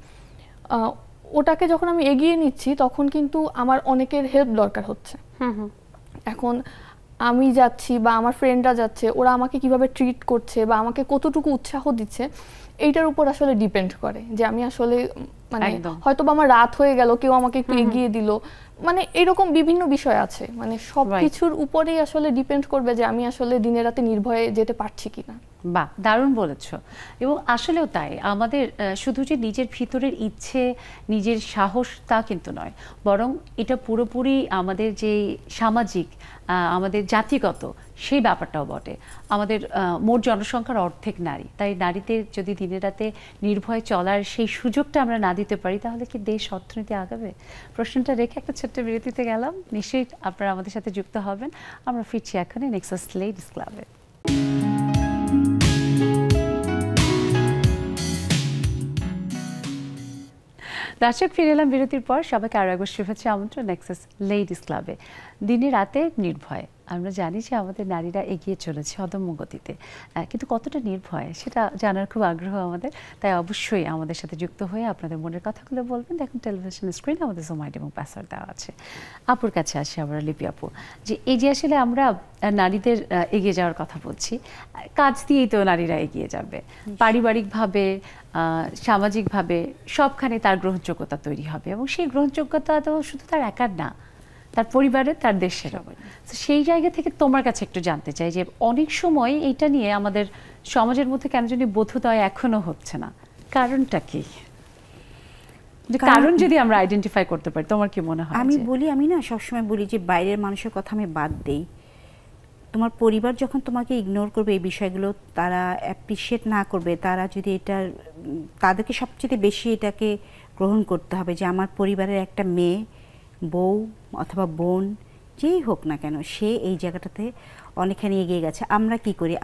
ওটাকে যখন আমি এগিয়ে নিচ্ছি তখন কিন্তু আমার অনেকের হেল্প দরকার হচ্ছে। এখন আমি যাচ্ছি বা আমার ফ্রেন্ডরা যাচ্ছে, ওরা আমাকে কিভাবে ট্রিট করছে বা আমাকে কতটুকু উৎসাহ দিচ্ছে, এইটার উপর আসলে ডিপেন্ড করে যে আমি আসলে মানে হয়তো বা আমার রাত হয়ে গেল, কেউ আমাকে একটু এগিয়ে দিল, মানে এরকম বিভিন্ন বিষয় আছে, মানে সব কিছুর উপরেই আসলে ডিপেন্ড করবে যে আমি আসলে দিনে রাতে নির্ভয়ে যেতে পারছি কিনা। বাহ, দারুণ বলেছ। এবং আসলেও তাই, আমাদের শুধু যে নিজের ভিতরের ইচ্ছে, নিজের সাহস তা কিন্তু নয়, বরং এটা পুরোপুরি আমাদের যে সামাজিক, আমাদের জাতিগত সেই ব্যাপারটাও বটে। আমাদের মোট জনসংখ্যার অর্ধেক নারী, তাই নারীদের যদি দিনে রাতে নির্ভয়ে চলার সেই সুযোগটা আমরা না দিতে পারি, তাহলে কি দেশ অর্থনীতি আগাবে? প্রশ্নটা রেখে একটা ছোট্ট বিরতিতে গেলাম, নিশ্চয়ই আপনারা আমাদের সাথে যুক্ত হবেন। আমরা ফিরছি এখনই নেক্সাস লেডিস ক্লাবে। দর্শক, ফিরে এলাম বিরতির পর। সবাইকে আরও একবার শুভেচ্ছা, আমন্ত্রণ নেক্সাস লেডিস ক্লাবে। দিনে রাতে নির্ভয়, আমরা জানি যে আমাদের নারীরা এগিয়ে চলেছে অদম্য গতিতে, কিন্তু কতটা নির্ভয় সেটা জানার খুব আগ্রহ আমাদের। তাই অবশ্যই আমাদের সাথে যুক্ত হয়ে আপনাদের মনের কথাগুলো বলবেন। দেখুন টেলিভিশন স্ক্রিনে আমাদের জুম আইডি এবং পাসওয়ার্ড দেওয়া আছে। আপুর কাছে আসি আমরা, লিপি আপু, যে এই যে আসলে আমরা নারীদের এগিয়ে যাওয়ার কথা বলছি, কাজ দিয়েই তো নারীরা এগিয়ে যাবে, পারিবারিকভাবে, সামাজিকভাবে সবখানে তার গ্রহণযোগ্যতা তৈরি হবে, এবং সেই গ্রহণযোগ্যতা তো শুধু তার একার না, তার পরিবারের, তার দেশের। তো সেই জায়গা থেকে তোমার কাছে একটু জানতে চাই যে অনেক সময় এইটা নিয়ে আমাদের সমাজের মধ্যে কেন জানি বোধোদয় এখনো হচ্ছে না, কারণটা কি? কারণ যদি আমরা আইডেন্টিফাই করতে পারি, তোমার কি মনে হয়? আমি না সবসময় বলি যে বাইরের মানুষের কথা আমি বাদ দেই, তোমার পরিবার যখন তোমাকে ইগনোর করবে এই বিষয়গুলো, তারা অ্যাপ্রিশিয়েট না করবে, তারা যদি তাদেরকে সবচেয়ে বেশি এটাকে গ্রহণ করতে হবে যে আমার পরিবারের একটা মেয়ে, বউ অথবা বোন যেই হোক না কেন, সে এই জায়গাটাতে অনেকখানি এগিয়ে গেছে। আমরা কি করি,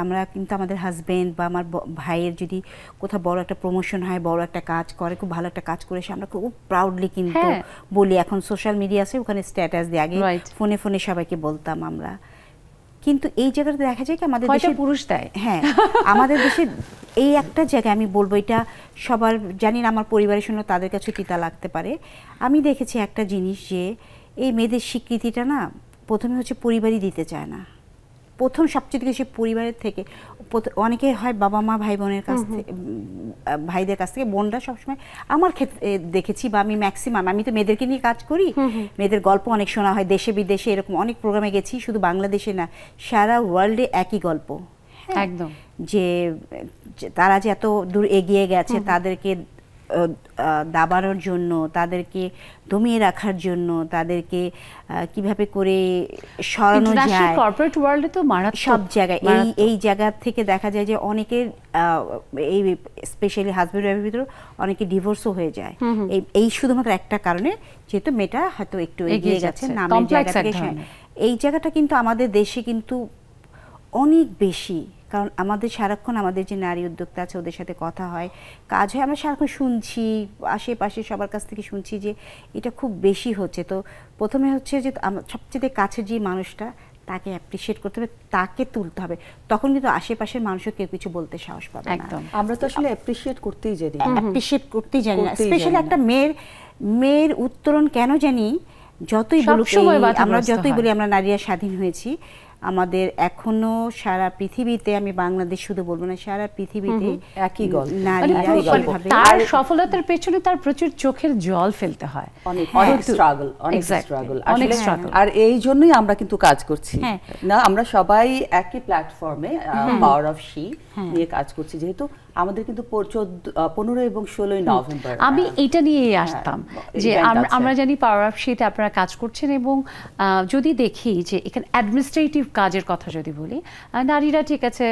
আমরা কিন্তু আমাদের হাজবেন্ড বা আমার ভাইয়ের যদি কোথাও বড় একটা প্রমোশন হয়, বড় একটা কাজ করে, খুব ভালো একটা কাজ করেছে, আমরা খুব প্রাউডলি কিন্তু বলি। এখন সোশ্যাল মিডিয়া আছে, ওখানে স্ট্যাটাস দিয়ে, আগে ফোনে ফোনে সবাইকে বলতাম আমরা। কিন্তু এই জায়গাটাতে দেখা যায় কি আমাদের দেশে পুরুষ দেয়, হ্যাঁ আমাদের দেশে এই একটা জায়গায় আমি বলবো, এটা সবার জানি না, আমার পরিবারের সঙ্গে তাদের কাছে তিতা লাগতে পারে। আমি দেখেছি একটা জিনিস যে এই মেয়েদের স্বীকৃতিটা না প্রথমে হচ্ছে পরিবারই দিতে চায় না। প্রথম সবচেয়ে বেশি পরিবারের থেকে, অনেকে হয় বাবা মা ভাই বোনের কাছ থেকে, ভাইদের কাছ থেকে, বোনরা সবসময় আমার ক্ষেত্রে দেখেছি, বা আমি ম্যাক্সিমাম, আমি তো মেয়েদেরকে নিয়ে কাজ করি, মেয়েদের গল্প অনেক শোনা হয়, দেশে বিদেশে এরকম অনেক প্রোগ্রামে গেছি, শুধু বাংলাদেশে না সারা ওয়ার্ল্ডে একই গল্প। একদম, যে তারা যে এত দূর এগিয়ে গেছে, তাদেরকে দাবানোর জন্য, তাদেরকে দমিয়ে রাখার জন্য, তাদেরকে কিভাবে করে সরানো যায়, কর্পোরেট ওয়ার্ল্ডে তো সব জায়গায় এই জায়গা থেকে দেখা যায় যে অনেকের এই স্পেশালি হাজব্যান্ড ওয়াইফের ভিতরে অনেকে ডিভোর্সও হয়ে যায় এই শুধুমাত্র একটা কারণে, যেহেতু মেয়েটা হয়তো একটু এগিয়ে গেছে নামের জায়গা থেকে। এই জায়গাটা কিন্তু আমাদের দেশে কিন্তু অনেক বেশি, কারণ আমাদের সারাক্ষণ আমাদের যে নারী উদ্যোক্তা আছে ওদের সাথে কথা হয়, কাজ হয়, আমরা সারাক্ষণ শুনছি, আশেপাশে সবার কাছ থেকে শুনছি যে এটা খুব বেশি হচ্ছে। তো প্রথমে হচ্ছে যে সবচেয়ে কাছের যে মানুষটা, তাকে অ্যাপ্রিশিয়েট করতে হবে, তাকে তুলতে হবে, তখন কিন্তু আশেপাশের মানুষও কেউ কিছু বলতে সাহস পাবে না। একদম, আমরা তো আসলে অ্যাপ্রিশিয়েট করতেই জানি, না স্পেশালি একটা মেয়ের উত্তরণ কেন জানি, যতই বলুক আমরা, যতই বলি আমরা নারীরা স্বাধীন হয়েছি, আমাদের এখনো সারা পৃথিবীতে, আমি বাংলাদেশ শুধু বলবো না, সারা পৃথিবীতে একই গল্প, তার সফলতার পেছনে তার প্রচুর চোখের জল ফেলতে হয়, অনেক স্ট্রাগল, আর এই জন্যই আমরা কিন্তু কাজ করছি না, আমরা সবাই একই প্ল্যাটফর্মে পাওয়ার অফ শি নিয়ে কাজ করছি, যেহেতু আমাদের কিন্তু 15 এবং 16 নভেম্বর আমি এটা নিয়ে আসতাম যে আমরা জানি পাওয়ার অফ শীতে আপনারা কাজ করছেন, এবং যদি দেখি যে এখানে অ্যাডমিনিস্ট্রেটিভ কাজের কথা যদি বলি, নারীরা ঠিক আছে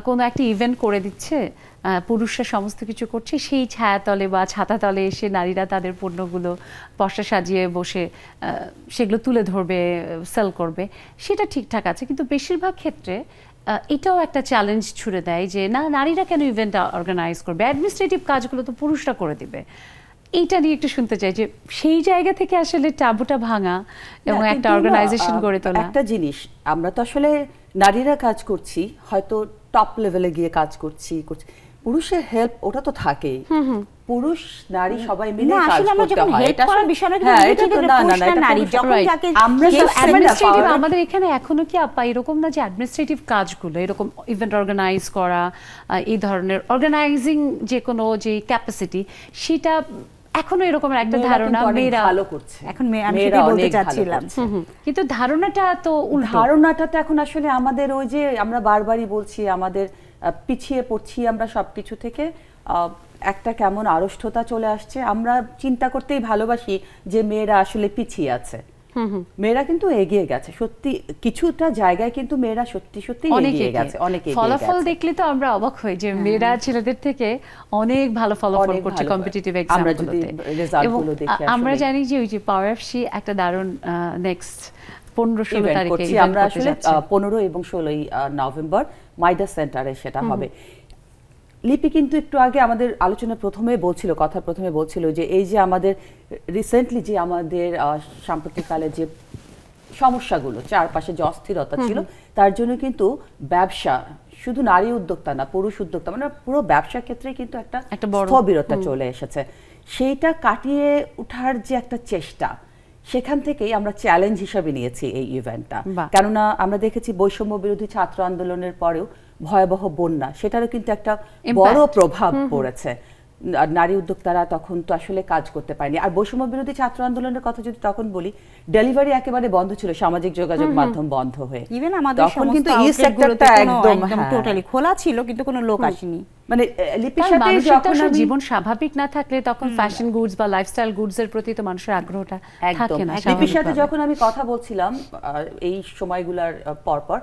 কোনো একটা ইভেন্ট করে দিচ্ছে, পুরুষরা সমস্ত কিছু করছে, সেই ছায়াতলে বা ছাতাতলে এসে নারীরা তাদের পণ্যগুলো পসরা সাজিয়ে বসে সেগুলো তুলে ধরবে, সেল করবে, সেটা ঠিকঠাক আছে। কিন্তু বেশিরভাগ ক্ষেত্রে এটাও একটা চ্যালেঞ্জ ছুড়ে দেয় যে না, নারীরা কেন ইভেন্ট অর্গানাইজ করবে, অ্যাডমিনিস্ট্রেটিভ কাজগুলো তো পুরুষরা করে দিবে। এইটা নিয়ে একটু শুনতে চাই যে সেই জায়গা থেকে আসলে টাবুটা ভাঙা এবং একটা অর্গানাইজেশন গড়ে তোলা। একটা জিনিস, আমরা তো আসলে নারীরা কাজ করছি, হয়তো টপ লেভেলে গিয়ে কাজ করছি, পুরুষের হেল্প ওটা তো থাকেই, পুরুষ নারী সবাই মিলে কাজ করতে হয়, এটা আমাদের এখানে এখনো কি আপা এরকম না যে অ্যাডমিনিস্ট্রেটিভ কাজগুলো, এরকম ইভেন্ট অর্গানাইজ করা, এই ধরনের অর্গানাইজিং যে কোনো যে ক্যাপাসিটি, সেটা এখনো এরকমের একটা ধারণা মেয়েরা ভালো করছে, এখন আমি সেটাই বলতে চাচ্ছিলাম, কিন্তু ধারণাটা তো ধারণাটা তো এখন আসলে আমাদের ওই যে আমরা বারবারই বলছি, আমাদের পিছিয়ে পড়ছি আমরা সবকিছু থেকে, একটা কেমন আড়ষ্টতা চলে আসছে, আমরা চিন্তা করতেই ভালোবাসি যে মেয়েরা আসলে পিছিয়ে আছে, মেয়েরা কিন্তু এগিয়ে গেছে সত্যি, কিছুটা জায়গায় কিন্তু মেয়েরা সত্যি সত্যি এগিয়ে গেছে, অনেক এগিয়ে গেছে। ফলাফল দেখলে তো আমরা অবাক হই যে মেয়েরা ছেলেদের থেকে অনেক ভালো ফলাফল করছে কম্পিটিটিভ এক্সামগুলোতে, এবং আমরা জানি যে ওই যে পাওয়ার অফ শি একটা দারুণ নেক্সট 15-16 তারিখে আমরা আসলে 15 এবং 16 নভেম্বর মাইডা সেন্টারে সেটা হবে। লিপি কিন্তু একটু আগে আমাদের আলোচনা প্রথমে বলছিল যে এই যে আমাদের রিসেন্টলি যে আমাদের সাম্প্রতিককালে যে সমস্যাগুলো, চারপাশে যে অস্থিরতা ছিল, তার জন্য কিন্তু ব্যবসা, শুধু নারী উদ্যোক্তা না, পুরুষ উদ্যোক্তা, মানে পুরো ব্যবসার ক্ষেত্রে কিন্তু একটা স্থবিরতা চলে এসেছে। সেইটা কাটিয়ে ওঠার যে একটা চেষ্টা, সেখান থেকেই আমরা চ্যালেঞ্জ হিসেবে নিয়েছি এই ইভেন্টটা, কেননা আমরা দেখেছি বৈষম্য বিরোধী ছাত্র আন্দোলনের পরেও ভয়াবহ বন্যা, সেটারও কিন্তু একটা বড় প্রভাব পড়েছে। নারী উদ্যোক্তারা তখন তো আসলে কাজ করতে পারেনি। আর বৈষম্য বিরোধী ছাত্র আন্দোলনের কথা যদি তখন বলি, ডেলিভারি একেবারে বন্ধ ছিল, সামাজিক যোগাযোগ মাধ্যম বন্ধ হয়ে। ইভেন আমাদের তখন কিন্তু সমস্ত এই সেক্টরটা একদম টোটালি খোলা ছিল, কিন্তু কোনো লোক আসেনি। মানে লিপির সাথে যখন জীবন স্বাভাবিক না থাকলে তখন ফ্যাশন গুডস বা লাইফস্টাইল গুডস এর প্রতি তো মানুষের আগ্রহটা থাকে না। লিপির সাথে যখন আমি কথা বলছিলাম এই সময়গুলোর পরপর,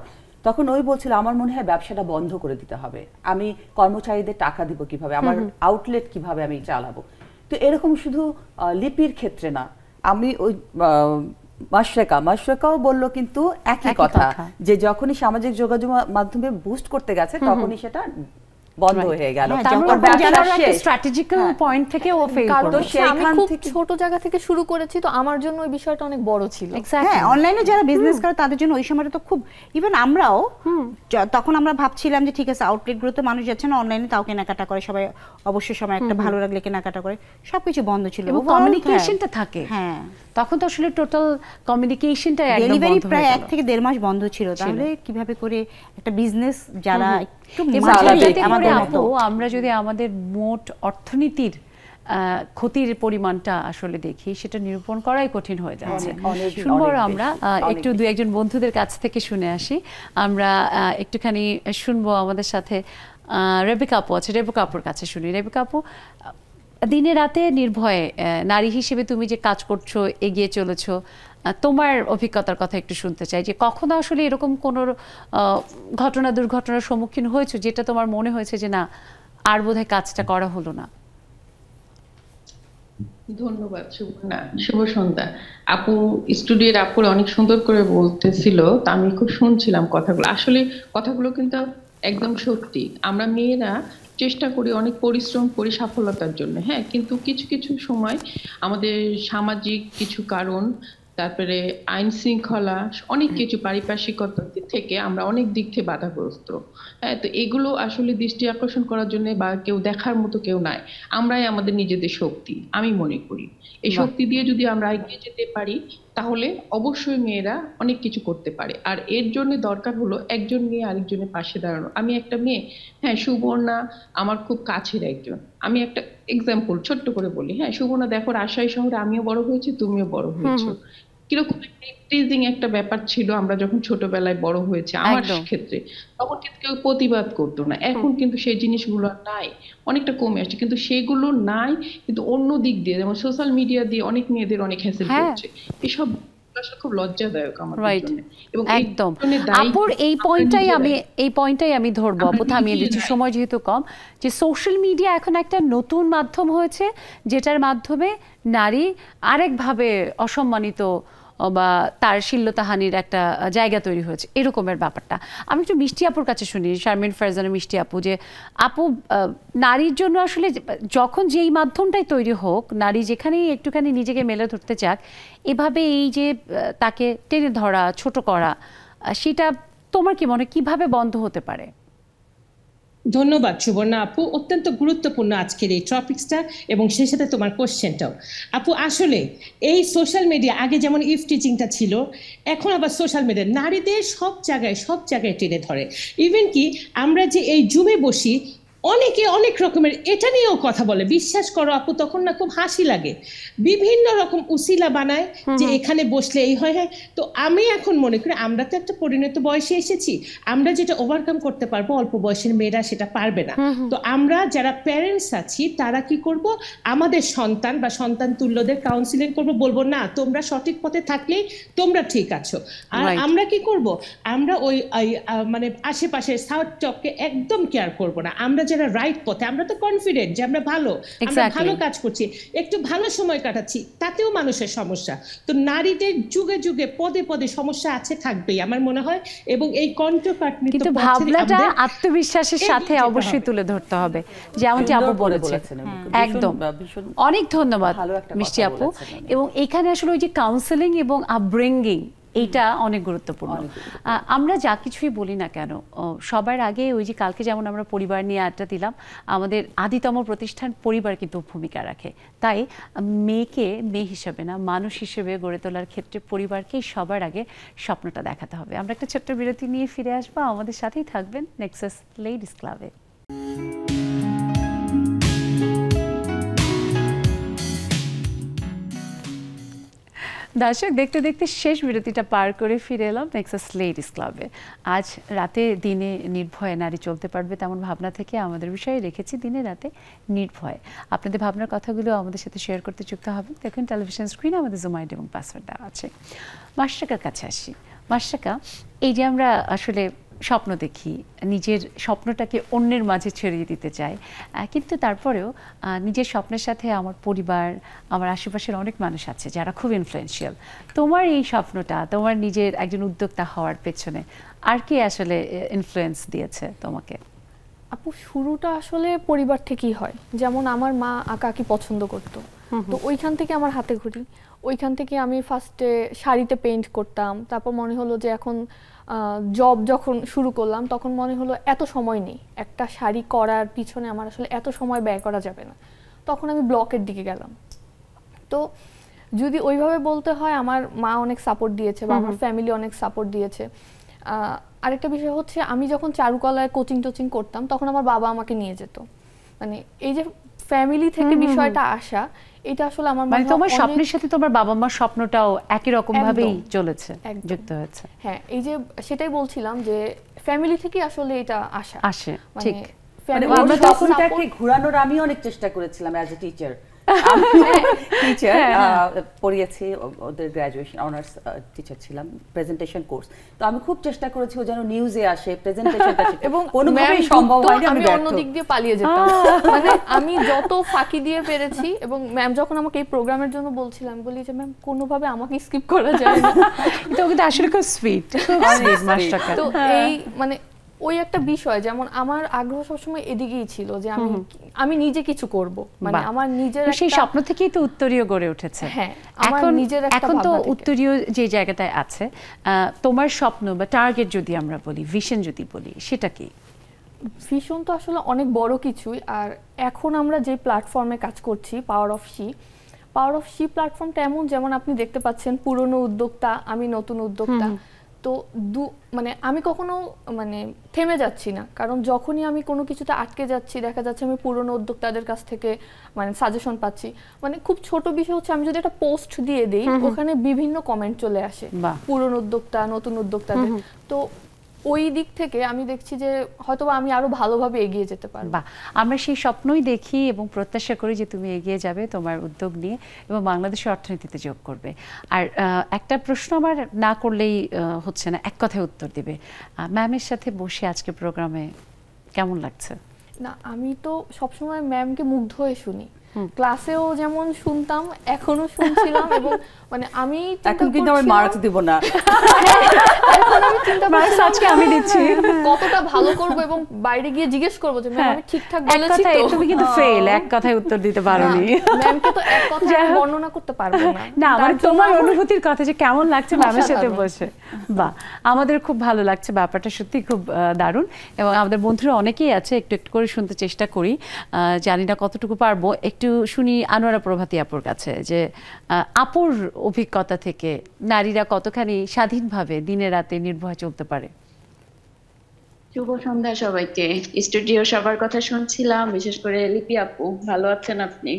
তখন ওই বলছিল আমার মনে হয় ব্যবসাটা বন্ধ করে দিতে হবে, আমি কর্মচারীদের টাকা দিব কিভাবে, আমার আউটলেট কিভাবে আমি চালাবো। তো এরকম শুধু লিপির ক্ষেত্রে না, আমি ওই মাশরাকাও বললো কিন্তু একই কথা, যে যখনই সামাজিক যোগাযোগ মাধ্যমে বুস্ট করতে গেছে তখনই সেটা বন্ধ হয়ে গেল। স্ট্র্যাটেজিক্যাল পয়েন্ট থেকে ও ফেল করলো। আমি খুব ছোট জায়গা থেকে শুরু করেছি, তো আমার জন্য ওই বিষয়টা অনেক বড় ছিল। হ্যাঁ, অনলাইনে যারা বিজনেস করে তাদের জন্য ওই সময়টা তো খুব, ইভেন আমরাও তখন আমরা ভাবছিলাম যে ঠিক আছে আউটলেটগুলোতে মানুষ যাচ্ছে না, অনলাইনে তাও কেনাকাটা করে, সবাই অবশ্যই সময় একটা ভালো লাগলে কেনাকাটা করে, সবকিছু বন্ধ ছিল। এবং কমিউনিকেশনটা থাকে, হ্যাঁ তখন তো আসলে টোটাল কমিউনিকেশনটা একদম বন্ধ হয়ে গেল। প্রায় 1 থেকে 1.5 মাস বন্ধ ছিল। তাহলে কিভাবে করে একটা বিজনেস যারা একটু আমরা যদি আমাদের মোট অর্থনীতির ক্ষতির পরিমাণটা আসলে দেখি, সেটা নিরূপণ করাই কঠিন হয়ে যাচ্ছে। শুনবো আমরা একটু দুই একজন বন্ধুদের কাছ থেকে শুনে আসি। আমরা একটুখানি শুনবো, আমাদের সাথে রেবেকা আপু আছে, রেবেকা আপুর কাছে শুনি। রেবেকা আপু, দিনে রাতে নির্ভয়ে নারী হিসেবে তুমি যে কাজ করছো, এগিয়ে চলেছো, তোমার অভিজ্ঞতার কথা একটু শুনতে চাই, যে কখনো আসলে এরকম কোনো দুর্ঘটনার সম্মুখীন হয়েছো যেটা তোমার মনে হয়েছে যে না, আর বোধহয় কাজটা করা হলো না? ধন্যবাদ সুবর্ণা, শুভ সন্ধ্যা। আপু স্টুডিওর আপুর অনেক সুন্দর করে বলতেছিল, তা আমি খুব শুনছিলাম কথাগুলো। আসলে কথাগুলো কিন্তু একদম সত্যি। আমরা মেয়েরা চেষ্টা করি, অনেক পরিশ্রম করি সফলতার জন্য, হ্যাঁ, কিন্তু কিছু কিছু সময় আমাদের সামাজিক কিছু কারণ, তারপরে আইন শৃঙ্খলা, অনেক কিছু পারিপার্শ্বিকতা থেকে আমরা অনেক দিক থেকে বাধাগ্রস্ত। হ্যাঁ, তো এগুলো আসলে দৃষ্টি আকর্ষণ করার জন্য বা কেউ দেখার মতো কেউ নাই, আমরাই আমাদের নিজেদের শক্তি আমি মনে করি। এই শক্তি দিয়ে যদি আমরা এগিয়ে যেতে পারি তাহলে অবশ্যই মেয়েরা অনেক কিছু করতে পারে। আর এর জন্য দরকার হলো একজন মেয়ে আরেকজনের পাশে দাঁড়ানো। আমি একটা মেয়ে, হ্যাঁ, সুবর্ণা আমার খুব কাছের একজন। আমি একটা এক্সাম্পল ছোট্ট করে বলি, হ্যাঁ, সুবর্ণা দেখো রাজশাহী শহরে আমিও বড় হয়েছি, তুমিও বড় হয়েছো। কিরকম টিজিং একটা ব্যাপার ছিল আমরা যখন ছোটবেলায় বড় হয়েছে, আমার ক্ষেত্রে তখন কিন্তু কেউ প্রতিবাদ করতো না। এখন কিন্তু সেই জিনিসগুলো নাই, অনেকটা কমে আসছে। কিন্তু সেগুলো নাই, কিন্তু অন্য দিক দিয়ে যেমন সোশ্যাল মিডিয়া দিয়ে অনেক মেয়েদের অনেক হ্যাসেল করছে। এসব খুব লজ্জাদায়ক আমাদের জন্য। এবং একদম আপুর এই পয়েন্টটাই আমি ধরবো। আপু থামিয়ে দিচ্ছি, সময় যেহেতু কম, যে সোশ্যাল মিডিয়া এখন একটা নতুন মাধ্যম হয়েছে, যেটার মাধ্যমে নারী আরেকভাবে অসম্মানিত বা তার শিল্লতাহানির একটা জায়গা তৈরি হয়েছে, এরকমের ব্যাপারটা। আমি একটু মিষ্টি আপুর কাছে শুনি, শারমিন ফারজানা মিষ্টি আপু, যে আপু নারীর জন্য আসলে যখন যেই মাধ্যমটাই তৈরি হোক, নারী যেখানেই একটুখানি নিজেকে মেলে ধরতে চাক, এভাবে এই যে তাকে টেনে ধরা, ছোট করা, সেটা তোমার কি মনে, কিভাবে বন্ধ হতে পারে? ধন্যবাদ সুবর্ণা আপু, অত্যন্ত গুরুত্বপূর্ণ আজকের এই টপিকসটা এবং সেই সাথে তোমার কোশ্চেনটাও। আপু আসলে এই সোশ্যাল মিডিয়া, আগে যেমন ইফ টিচিংটা ছিল, এখন আবার সোশ্যাল মিডিয়া নারীদের সব জায়গায় টেনে ধরে। ইভেন কি আমরা যে এই জুমে বসি, অনেকে অনেক রকমের এটা নিয়েও কথা বলে, বিশ্বাস করো আপু, তখন না খুব হাসি লাগে। বিভিন্ন রকম উসিলা বানায় যে এখানে বসলে এই হয়। হ্যাঁ, তো আমি এখন মনে করি আমরা তো একটা পরিণত বয়সে এসেছি, আমরা যেটা ওভারকাম করতে পারবো অল্প বয়সের মেয়েরা সেটা পারবে না। তো আমরা যারা প্যারেন্টস আছি তারা কি করব, আমাদের সন্তান বা সন্তান তুল্যদের কাউন্সিলিং করব, বলবো না তোমরা সঠিক পথে থাকলেই তোমরা ঠিক আছো। আর আমরা কি করব, আমরা ওই মানে আশেপাশে সাউথ চককে একদম কেয়ার করব না। আমরা যারা রাইট পথে, আমরা তো কনফিডেন্ট যে আমরা ভালো কাজ করছি, একটু ভালো সময় কাটাচ্ছি, তাতেও মানুষের সমস্যা। তো নারীদের যুগে যুগে পদে পদে সমস্যা আছে, থাকবেই আমার মনে হয়। এবং এই কণ্ঠকাঠিন্য কিন্তু ভাবনাটা আত্মবিশ্বাসের সাথে অবশ্যই তুলে ধরতে হবে, যেমনটি আপু বলেছেন। একদম, অনেক ধন্যবাদ মিষ্টি আপু। এবং এখানে আসলে ওই যে কাউন্সেলিং এবং আপব্রিঙ্গিং, এইটা অনেক গুরুত্বপূর্ণ। আমরা যা কিছুই বলি না কেন, সবার আগে ওই যে কালকে যেমন আমরা পরিবার নিয়ে আড্ডা দিলাম, আমাদের আদিতম প্রতিষ্ঠান পরিবার কিন্তু ভূমিকা রাখে। তাই মেয়েকে মেয়ে হিসেবে না, মানুষ হিসেবে গড়ে তোলার ক্ষেত্রে পরিবারকেই সবার আগে স্বপ্নটা দেখাতে হবে। আমরা একটা ছোট্ট বিরতি নিয়ে ফিরে আসবো, আমাদের সাথেই থাকবেন নেক্সাস লেডিস ক্লাবে। দর্শক, দেখতে দেখতে শেষ বিরতিটা পার করে ফিরে এলাম নেক্সাস লেডিস ক্লাবে। আজ রাতে দিনে নির্ভয়ে নারী চলতে পারবে তেমন ভাবনা থেকে আমাদের বিষয়ে রেখেছি দিনে রাতে নির্ভয়ে। আপনাদের ভাবনার কথাগুলো আমাদের সাথে শেয়ার করতে যুক্ত হবেন। দেখুন টেলিভিশন স্ক্রিনে আমাদের জুম আইডি এবং পাসওয়ার্ড দেওয়া আছে। মাশরাকার কাছে আসি। মাশরাকা, এই যে আমরা আসলে স্বপ্ন দেখি, নিজের স্বপ্নটাকে অন্যের মাঝে ছড়িয়ে দিতে চাই, কিন্তু তারপরেও নিজের স্বপ্নের সাথে আমার পরিবার, আমার আশেপাশের অনেক মানুষ আছে যারা খুব ইনফ্লুয়েন্সিয়াল। তোমার এই স্বপ্নটা, তোমার নিজের একজন উদ্যোক্তা হওয়ার পেছনে আর কি আসলে ইনফ্লুয়েন্স দিয়েছে তোমাকে? আপু, শুরুটা আসলে পরিবার থেকেই হয়। যেমন আমার মা আঁকা আঁকি পছন্দ করতো, তো ওইখান থেকে আমার হাতে ঘড়ি, ওইখান থেকে আমি ফার্স্টে শাড়িতে পেইন্ট করতাম। তারপর মনে হলো যে এখন জব যখন শুরু করলাম তখন মনে হলো এত সময় নেই, একটা শাড়ি করার পিছনে আমার আসলে এত সময় ব্যয় করা যাবে না। তখন আমি ব্লকের দিকে গেলাম। তো যদি ওইভাবে বলতে হয়, আমার মা অনেক সাপোর্ট দিয়েছে বা আমার ফ্যামিলি অনেক সাপোর্ট দিয়েছে। আরেকটা বিষয় হচ্ছে, আমি যখন চারুকলায় কোচিং টোচিং করতাম তখন আমার বাবা আমাকে নিয়ে যেত। মানে এই যে ফ্যামিলি থেকে বিষয়টা আসা, এটা আসলে আমার মানে তোমার স্বপ্নের সাথে তোমার বাবা মার স্বপ্নটাও একই রকম ভাবেই চলেছে, যুক্ত হয়েছে। হ্যাঁ, এই যে সেটাই বলছিলাম যে ফ্যামিলি থেকে আসলে এটা আসে। ঠিক, মানে ওর স্বপ্নটাকে ঘোরানোর আমি অনেক চেষ্টা করেছিলাম অ্যাজ এ টিচার। টিচার পড়িয়েছি, ওদের গ্র্যাজুয়েশন অনার্স টিচার ছিলাম, প্রেজেন্টেশন কোর্স। তো আমি খুব চেষ্টা করেছি ও যেন নিউজে আসে, প্রেজেন্টেশনটা শিখে, এবং কোনোভাবেই সম্ভব হয়নি। আমি অন্য দিক দিয়ে পালিয়ে যেতাম। মানে আমি যত ফাঁকি দিয়ে পেরেছি, এবং ম্যাম যখন আমাকে এই প্রোগ্রামের জন্য বলছিলাম, বলি যে ম্যাম কোনোভাবে আমাকে স্কিপ করা যায় না। এটা কিন্তু আসলে খুব সুইট। তো এই মানে ওই একটা বিষয়, যেমন আমার আগ্রহ সবসময় এদিকেই ছিল যে আমি নিজে কিছু করব, মানে আমার নিজের সেই স্বপ্ন থেকেই তো উত্তরীয় গড়ে উঠেছে। হ্যাঁ, আমার নিজের একটা এখন তো উত্তরীয় যে জায়গাটায় আছে, তোমার স্বপ্ন বা টার্গেট যদি আমরা বলি, ভিশন যদি বলি, সেটা কি? ভিশন তো আসলে অনেক বড় কিছুই। আর এখন আমরা যে প্ল্যাটফর্মে কাজ করছি, পাওয়ার অফ শি প্ল্যাটফর্মটা এমন, যেমন আপনি দেখতে পাচ্ছেন পুরনো উদ্যোক্তা, আমি নতুন উদ্যোক্তা। তো মানে আমি কখনো মানে থেমে যাচ্ছি না, কারণ যখনই আমি কোনো কিছুতে আটকে যাচ্ছি, দেখা যাচ্ছে আমি পুরনো উদ্যোক্তাদের কাছ থেকে মানে সাজেশন পাচ্ছি। মানে খুব ছোট বিষয় হচ্ছে, আমি যদি একটা পোস্ট দিয়ে দিই, ওখানে বিভিন্ন কমেন্ট চলে আসে পুরনো উদ্যোক্তা, নতুন উদ্যোক্তাদের। তো ওই দিক থেকে আমি দেখছি যে হয়তো আমি আরো ভালোভাবে এগিয়ে যেতে পারবো। আমরা সেই স্বপ্নই দেখি এবং প্রত্যাশা করি যে তুমি এগিয়ে যাবে তোমার উদ্যোগ নিয়ে এবং বাংলাদেশের অর্থনীতিতে যোগ করবে। আর একটা প্রশ্ন আমার না করলেই হচ্ছে না, এক কথায় উত্তর দিবে। ম্যামের সাথে বসে আজকে প্রোগ্রামে কেমন লাগছে? না, আমি তো সবসময় ম্যামকে মুগ্ধ হয়ে শুনি, ক্লাসেও যেমন শুনতাম, এখনো শুনছিলাম। এবং মানে আমি এখন কিন্তু আমি মার্কস দিব না, এখন আমি চিন্তা করছি আজকে আমি দিচ্ছি কতটা ভালো করব, এবং বাইরে গিয়ে জিজ্ঞেস করব যে ম্যাম আমি ঠিকঠাক বলেছি তো? তুমি কিন্তু ফেল, এক কথায় উত্তর দিতে পারোনি। ম্যামকে তো এক কথায় বর্ণনা করতে পারবো না। না, মানে তোমার অনুভূতির কথা যে কেমন লাগছে ম্যামের সাথে বসে, বাহ, আমাদের খুব ভালো লাগছে, ব্যাপারটা সত্যি খুব দারুণ। এবং আমাদের বন্ধুরা অনেকেই আছে, একটু একটু করে শুনতে চেষ্টা করি, জানি না কতটুকু পারবো। একটু শুনি আনোয়ারা প্রভাতী আপুর কাছে, যে আপুর অভিজ্ঞতা থেকে নারীরা কতখানি স্বাধীনভাবে দিনে রাতে নির্ভয়ে চলতে পারে। শুভ সন্ধ্যা সবাইকে। স্টুডিও সবার কথা শুনছিলাম, বিশেষ করে লিপি আপু, ভালো আছেন আপনি?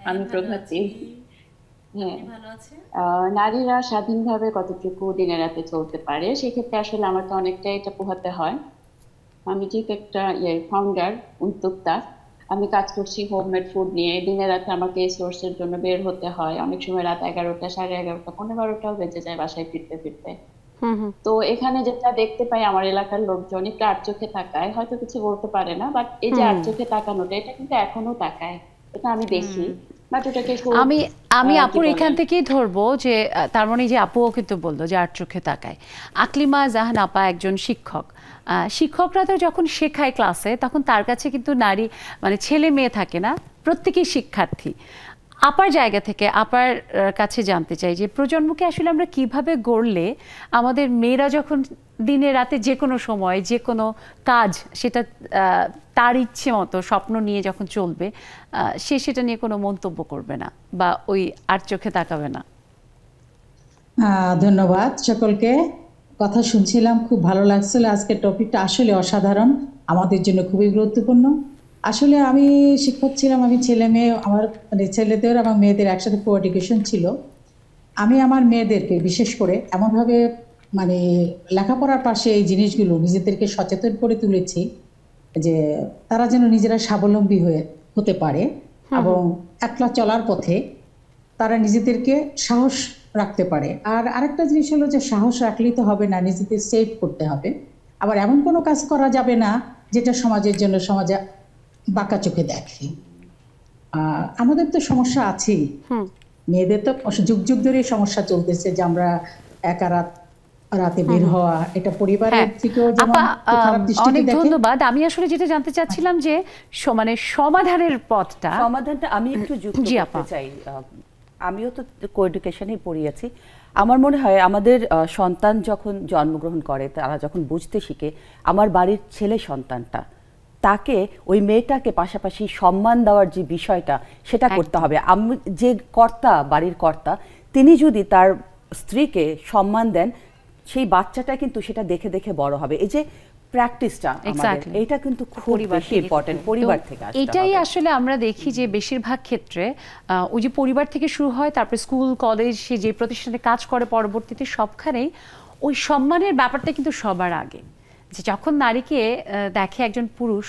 আমি প্রভাতী। হ্যাঁ, নারীরা স্বাধীনভাবে কতটুকু দিনে রাতে চলতে পারে, সেক্ষেত্রে আসলে আমাকে অনেকটাই এটা পোহাতে হয়। আমি ঠিক একটা ফাউন্ডার, উদ্যোক্তা। আমি কাজ করছি হোমমেড ফুড নিয়ে। দিনে রাতে আমাকে এই সোর্সের জন্য বের হতে হয়, অনেক সময় রাত 11টা, 11:30, 12টাও বেজে যায় বাসায় ফিরতে ফিরতে। তো এখানে যেটা দেখতে পাই, আমার এলাকার লোকজন একটু আর চোখে তাকায়, হয়তো কিছু বলতে পারে না, বাট এই যে আর চোখে তাকানোটা, এটা কিন্তু এখনো তাকায়, এটা আমি দেখি। আমি আপুর এখান থেকেই ধরবো যে তার মানে যে আপুও কিন্তু বললো যে আর চোখে তাকায়। আকলিমা জাহান আপা একজন শিক্ষক, শিক্ষকরা তো যখন শেখায় ক্লাসে, তখন তার কাছে কিন্তু নারী মানে ছেলে মেয়ে থাকে না, প্রত্যেকেই শিক্ষার্থী। আপার জায়গা থেকে আপার কাছে জানতে চাই যে প্রজন্মকে আসলে আমরা কিভাবে গড়লে আমাদের মেয়েরা যখন দিনে রাতে যে কোনো সময় যে কোনো কাজ, সেটা তার ইচ্ছে মতো স্বপ্ন নিয়ে যখন চলবে, সে সেটা নিয়ে কোনো মন্তব্য করবে না বা ওই আর চোখে তাকাবে না। ধন্যবাদ সকলকে। কথা শুনছিলাম, খুব ভালো লাগছিল। আজকের টপিকটা আসলে অসাধারণ, আমাদের জন্য খুবই গুরুত্বপূর্ণ। আসলে আমি শিক্ষক ছিলাম, আমি ছেলে মেয়ে, আমার মানে ছেলেদের এবং মেয়েদের একসাথে কো এডুকেশন ছিল। আমি আমার মেয়েদেরকে বিশেষ করে এমনভাবে মানে লেখাপড়ার পাশে এই জিনিসগুলো নিজেদেরকে সচেতন করে তুলেছি যে তারা যেন নিজেরা স্বাবলম্বী হতে পারে এবং একলা চলার পথে তারা নিজেদেরকে সাহস রাখতে পারে। আর আরেকটা জিনিস হলো যে সাহস রাখলেই তো হবে না, নিজেদের সেভ করতে হবে। আবার এমন কোনো কাজ করা যাবে না যেটা সমাজের জন্য সমাজে বাঁকা চোখে দেখে। আমাদের তো সমস্যা আছেই, মেয়েদের তো যুগ যুগ ধরে সমস্যা চলতেছে যে আমরা একা রাতে বের হওয়া, এটা পরিবারের থেকেও যেমন খারাপ দৃষ্টিতে দেখে। অনেক ধন্যবাদ। আমি আসলে যেটা জানতে চাচ্ছিলাম যে মানে সমাধানের পথটা, সমাধানটা আমি একটু যুক্ত করতে চাই। আমিও তো কো-এডুকেশনেই পড়িয়েছি। আমার মনে হয় আমাদের সন্তান যখন জন্মগ্রহণ করে, তারা যখন বুঝতে শিখে, আমার বাড়ির ছেলে সন্তানটা, তাকে ওই মেয়েটাকে পাশাপাশি সম্মান দেওয়ার যে বিষয়টা সেটা করতে হবে। আমি যে কর্তা, বাড়ির কর্তা, তিনি যদি তার স্ত্রীকে সম্মান দেন, সেই বাচ্চাটা কিন্তু সেটা দেখে দেখে বড় হবে। এই যে প্র্যাকটিসটা আমাদের, এটা কিন্তু খুব বেশি ইম্পর্টেন্ট, পরিবার থেকে আসতে হবে। এটাই আসলে আমরা দেখি যে বেশিরভাগ ক্ষেত্রে ওই যে পরিবার থেকে শুরু হয়, তারপর স্কুল, কলেজ, সে যে প্রতিষ্ঠানে কাজ করে, পরবর্তীতে সবখানেই ওই সম্মানের ব্যাপারটা কিন্তু সবার আগে। যে যখন নারীকে দেখে একজন পুরুষ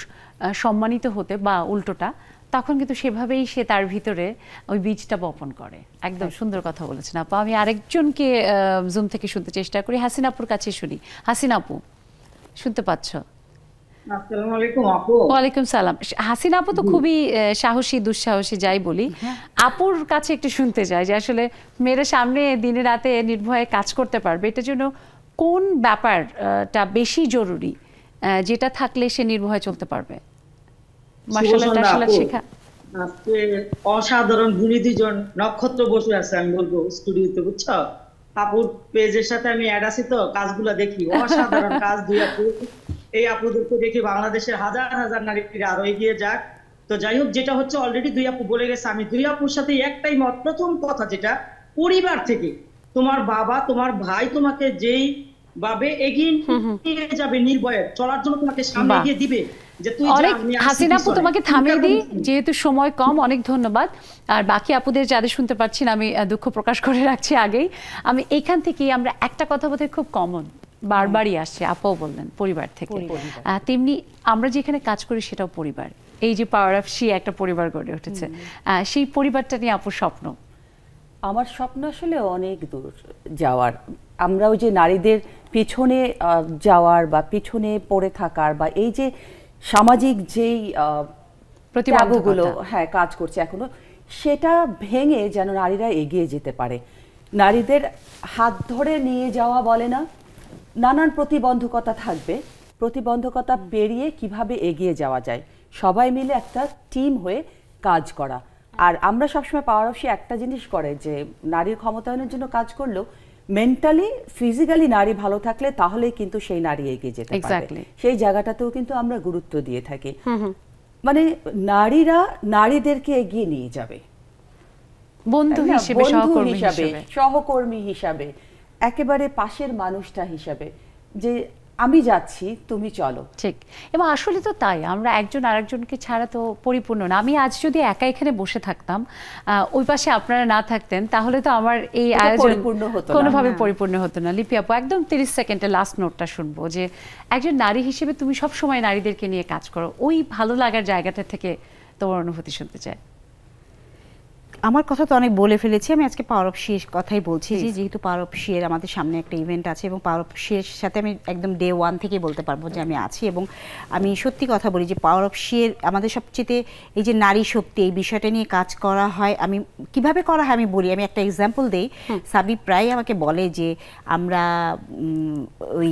সম্মানিত হতে বা উল্টোটা, তখন কিন্তু সেভাবেই সে তার ভিতরে ওই বীজটা বপন করে। একদম সুন্দর কথা বলেছেন আপু। আমি আরেকজনকে জুম থেকে শুনতে চেষ্টা করি, হাসিনা আপুর কাছে শুনি। হাসিনা আপু, শুনতে পাচ্ছ? আসসালামু আলাইকুম আপু। ওয়ালাইকুম সালাম। হাসিনা আপু তো খুবই সাহসী, দুঃসাহসী যাই বলি। আপুর কাছে একটু শুনতে চাই যে আসলে মেয়েরা সামনে দিনে রাতে নির্ভয়ে কাজ করতে পারবে, এটার জন্য কোন ব্যাপারটা বেশি জরুরি, যেটা থাকলে সে নির্ভয়ে চলতে পারবে? শেখা আজকে অসাধারণ গুণী দুজন নক্ষত্র বসে আছে, আমি বলবো স্টুডিওতে, বুঝছো? আপুর পেজের সাথে আমি অ্যাড আছি তো, কাজগুলো দেখি, অসাধারণ কাজ দুই আপু। এই আপুদেরকে দেখি বাংলাদেশের হাজার হাজার নারীরা আরো এগিয়ে যাক। তো যাই হোক, যেটা হচ্ছে অলরেডি দুই আপু বলে গেছে, আমি দুই আপুর সাথে একটাই মত। প্রথম কথা যেটা, পরিবার থেকে তোমার বাবা, তোমার ভাই তোমাকে যেই ভাবে এগিয়ে নিয়ে যাবে, নির্ভয়ে চলার জন্য তোমাকে সামনে এগিয়ে দিবে। হাসিনা আপু, তোমাকে থামিয়ে দিই যেহেতু সময় কম। অনেক ধন্যবাদ। আর বাকি আপুদের যাদের শুনতে পাচ্ছি না, আমি দুঃখ প্রকাশ করে রাখছি আগেই। আমি এইখান থেকেই, আমরা একটা কথা বোধহয় খুব কমন বারবারই আসছে, আপাও বললেন পরিবার থেকে, তেমনি আমরা যেখানে কাজ করি সেটাও পরিবার। এই যে পাওয়ার অফ শি একটা পরিবার গড়ে উঠেছে, সেই পরিবারটা নিয়ে আপুর স্বপ্ন। আমার স্বপ্ন আসলে অনেক দূর যাওয়ার। আমরা ওই যে নারীদের পিছনে যাওয়ার বা পিছনে পড়ে থাকার, বা এই যে সামাজিক যেই প্রতিবন্ধকগুলো কাজ করছে এখনো, সেটা ভেঙে যেন নারীরা এগিয়ে যেতে পারে। নারীদের হাত ধরে নিয়ে যাওয়া বলে না, নানান প্রতিবন্ধকতা থাকবে, প্রতিবন্ধকতা পেরিয়ে কিভাবে এগিয়ে যাওয়া যায়, সবাই মিলে একটা টিম হয়ে কাজ করা। আর আমরা সবসময় পাওয়ার অফ শি একটা জিনিস করে যে নারীর ক্ষমতায়নের জন্য কাজ করলেও মেন্টালি, ফিজিক্যালি নারী ভালো থাকলে তাহলে কিন্তু সেই নারী এগিয়ে যেতে পারবে। সেই জায়গাটাতেও কিন্তু আমরা গুরুত্ব দিয়ে থাকি। মানে নারীরা নারীদেরকে এগিয়ে নিয়ে যাবে, বন্ধু হিসেবে, সহকর্মী হিসাবে, একেবারে পাশের মানুষটা হিসাবে, যে আমি যাচ্ছি, তুমি চলো। ঠিক। এবং আসলে তো তাই, আমরা একজন আরেকজনকে ছাড়া তো পরিপূর্ণ না। আমি আজ যদি একা এখানে বসে থাকতাম, ওই পাশে আপনারা না থাকতেন, তাহলে তো আমার এই আয়োজন কোনোভাবে পরিপূর্ণ হতো না। লিপি আপু, একদম 30 সেকেন্ডে লাস্ট নোটটা শুনবো, যে একজন নারী হিসেবে তুমি সব সময় নারীদেরকে নিয়ে কাজ করো, ওই ভালো লাগার জায়গাটা থেকে তোমার অনুভূতি শুনতে চাই। আমার কথা তো অনেক বলে ফেলেছি, আমি আজকে পাওয়ার অফ শির কথাই বলছি। যে যেহেতু পাওয়ার অফ শির আমাদের সামনে একটা ইভেন্ট আছে, এবং পাওয়ার অফ শির সাথে আমি একদম ডে 1 থেকে বলতে পারবো যে আমি আছি। এবং আমি সত্যি কথা বলি যে পাওয়ার অফ শির আমাদের সবচেয়ে এই যে নারী শক্তি, এই বিষয়টা নিয়ে কাজ করা হয়। আমি কিভাবে করা হয় আমি বলি, আমি একটা এক্সাম্পল দিই। সাবি প্রায় আমাকে বলে যে আমরা ওই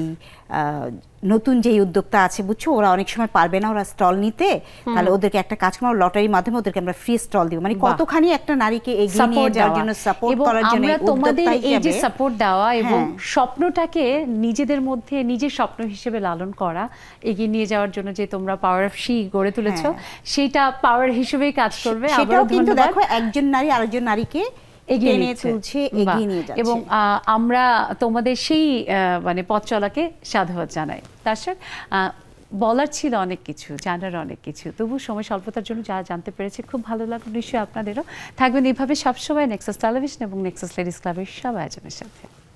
নতুন যে উদ্যোক্তা আছে, বুঝছো, ওরা অনেক সময় পারবে না ওরা স্টল নিতে, তাহলে ওদেরকে একটা কাজ করবো, লটারির মাধ্যমে ওদেরকে আমরা ফ্রি স্টল দিব। মানে কতখানি একটা নারীকে এগিয়ে নিয়ে যাওয়ার জন্য, সাপোর্ট করার জন্য তোমাদের এই যে সাপোর্ট দেওয়া এবং স্বপ্নটাকে নিজেদের মধ্যে নিজের স্বপ্ন হিসেবে লালন করা, এগিয়ে নিয়ে যাওয়ার জন্য যে তোমরা পাওয়ার অফ শি গড়ে তুলেছো, সেটা পাওয়ার হিসেবেই কাজ করবে। সেটাও কিন্তু দেখো, একজন নারী আরেকজন নারীকে এগিয়ে নিয়ে চলছে, এগিয়ে নিয়ে যাচ্ছে। এবং আমরা তোমাদের সেই মানে পথ চলাকে সাধুবাদ জানাই। দর্শক, বলার ছিল অনেক কিছু, জানার অনেক কিছু, তবু সময় স্বল্পতার জন্য যা জানতে পেরেছি খুব ভালো লাগলো, নিশ্চয়ই আপনাদেরও। থাকবেন এইভাবে সবসময় নেক্সাস টেলিভিশন এবং নেক্সাস লেডিস ক্লাবের সব আয়োজনের সাথে।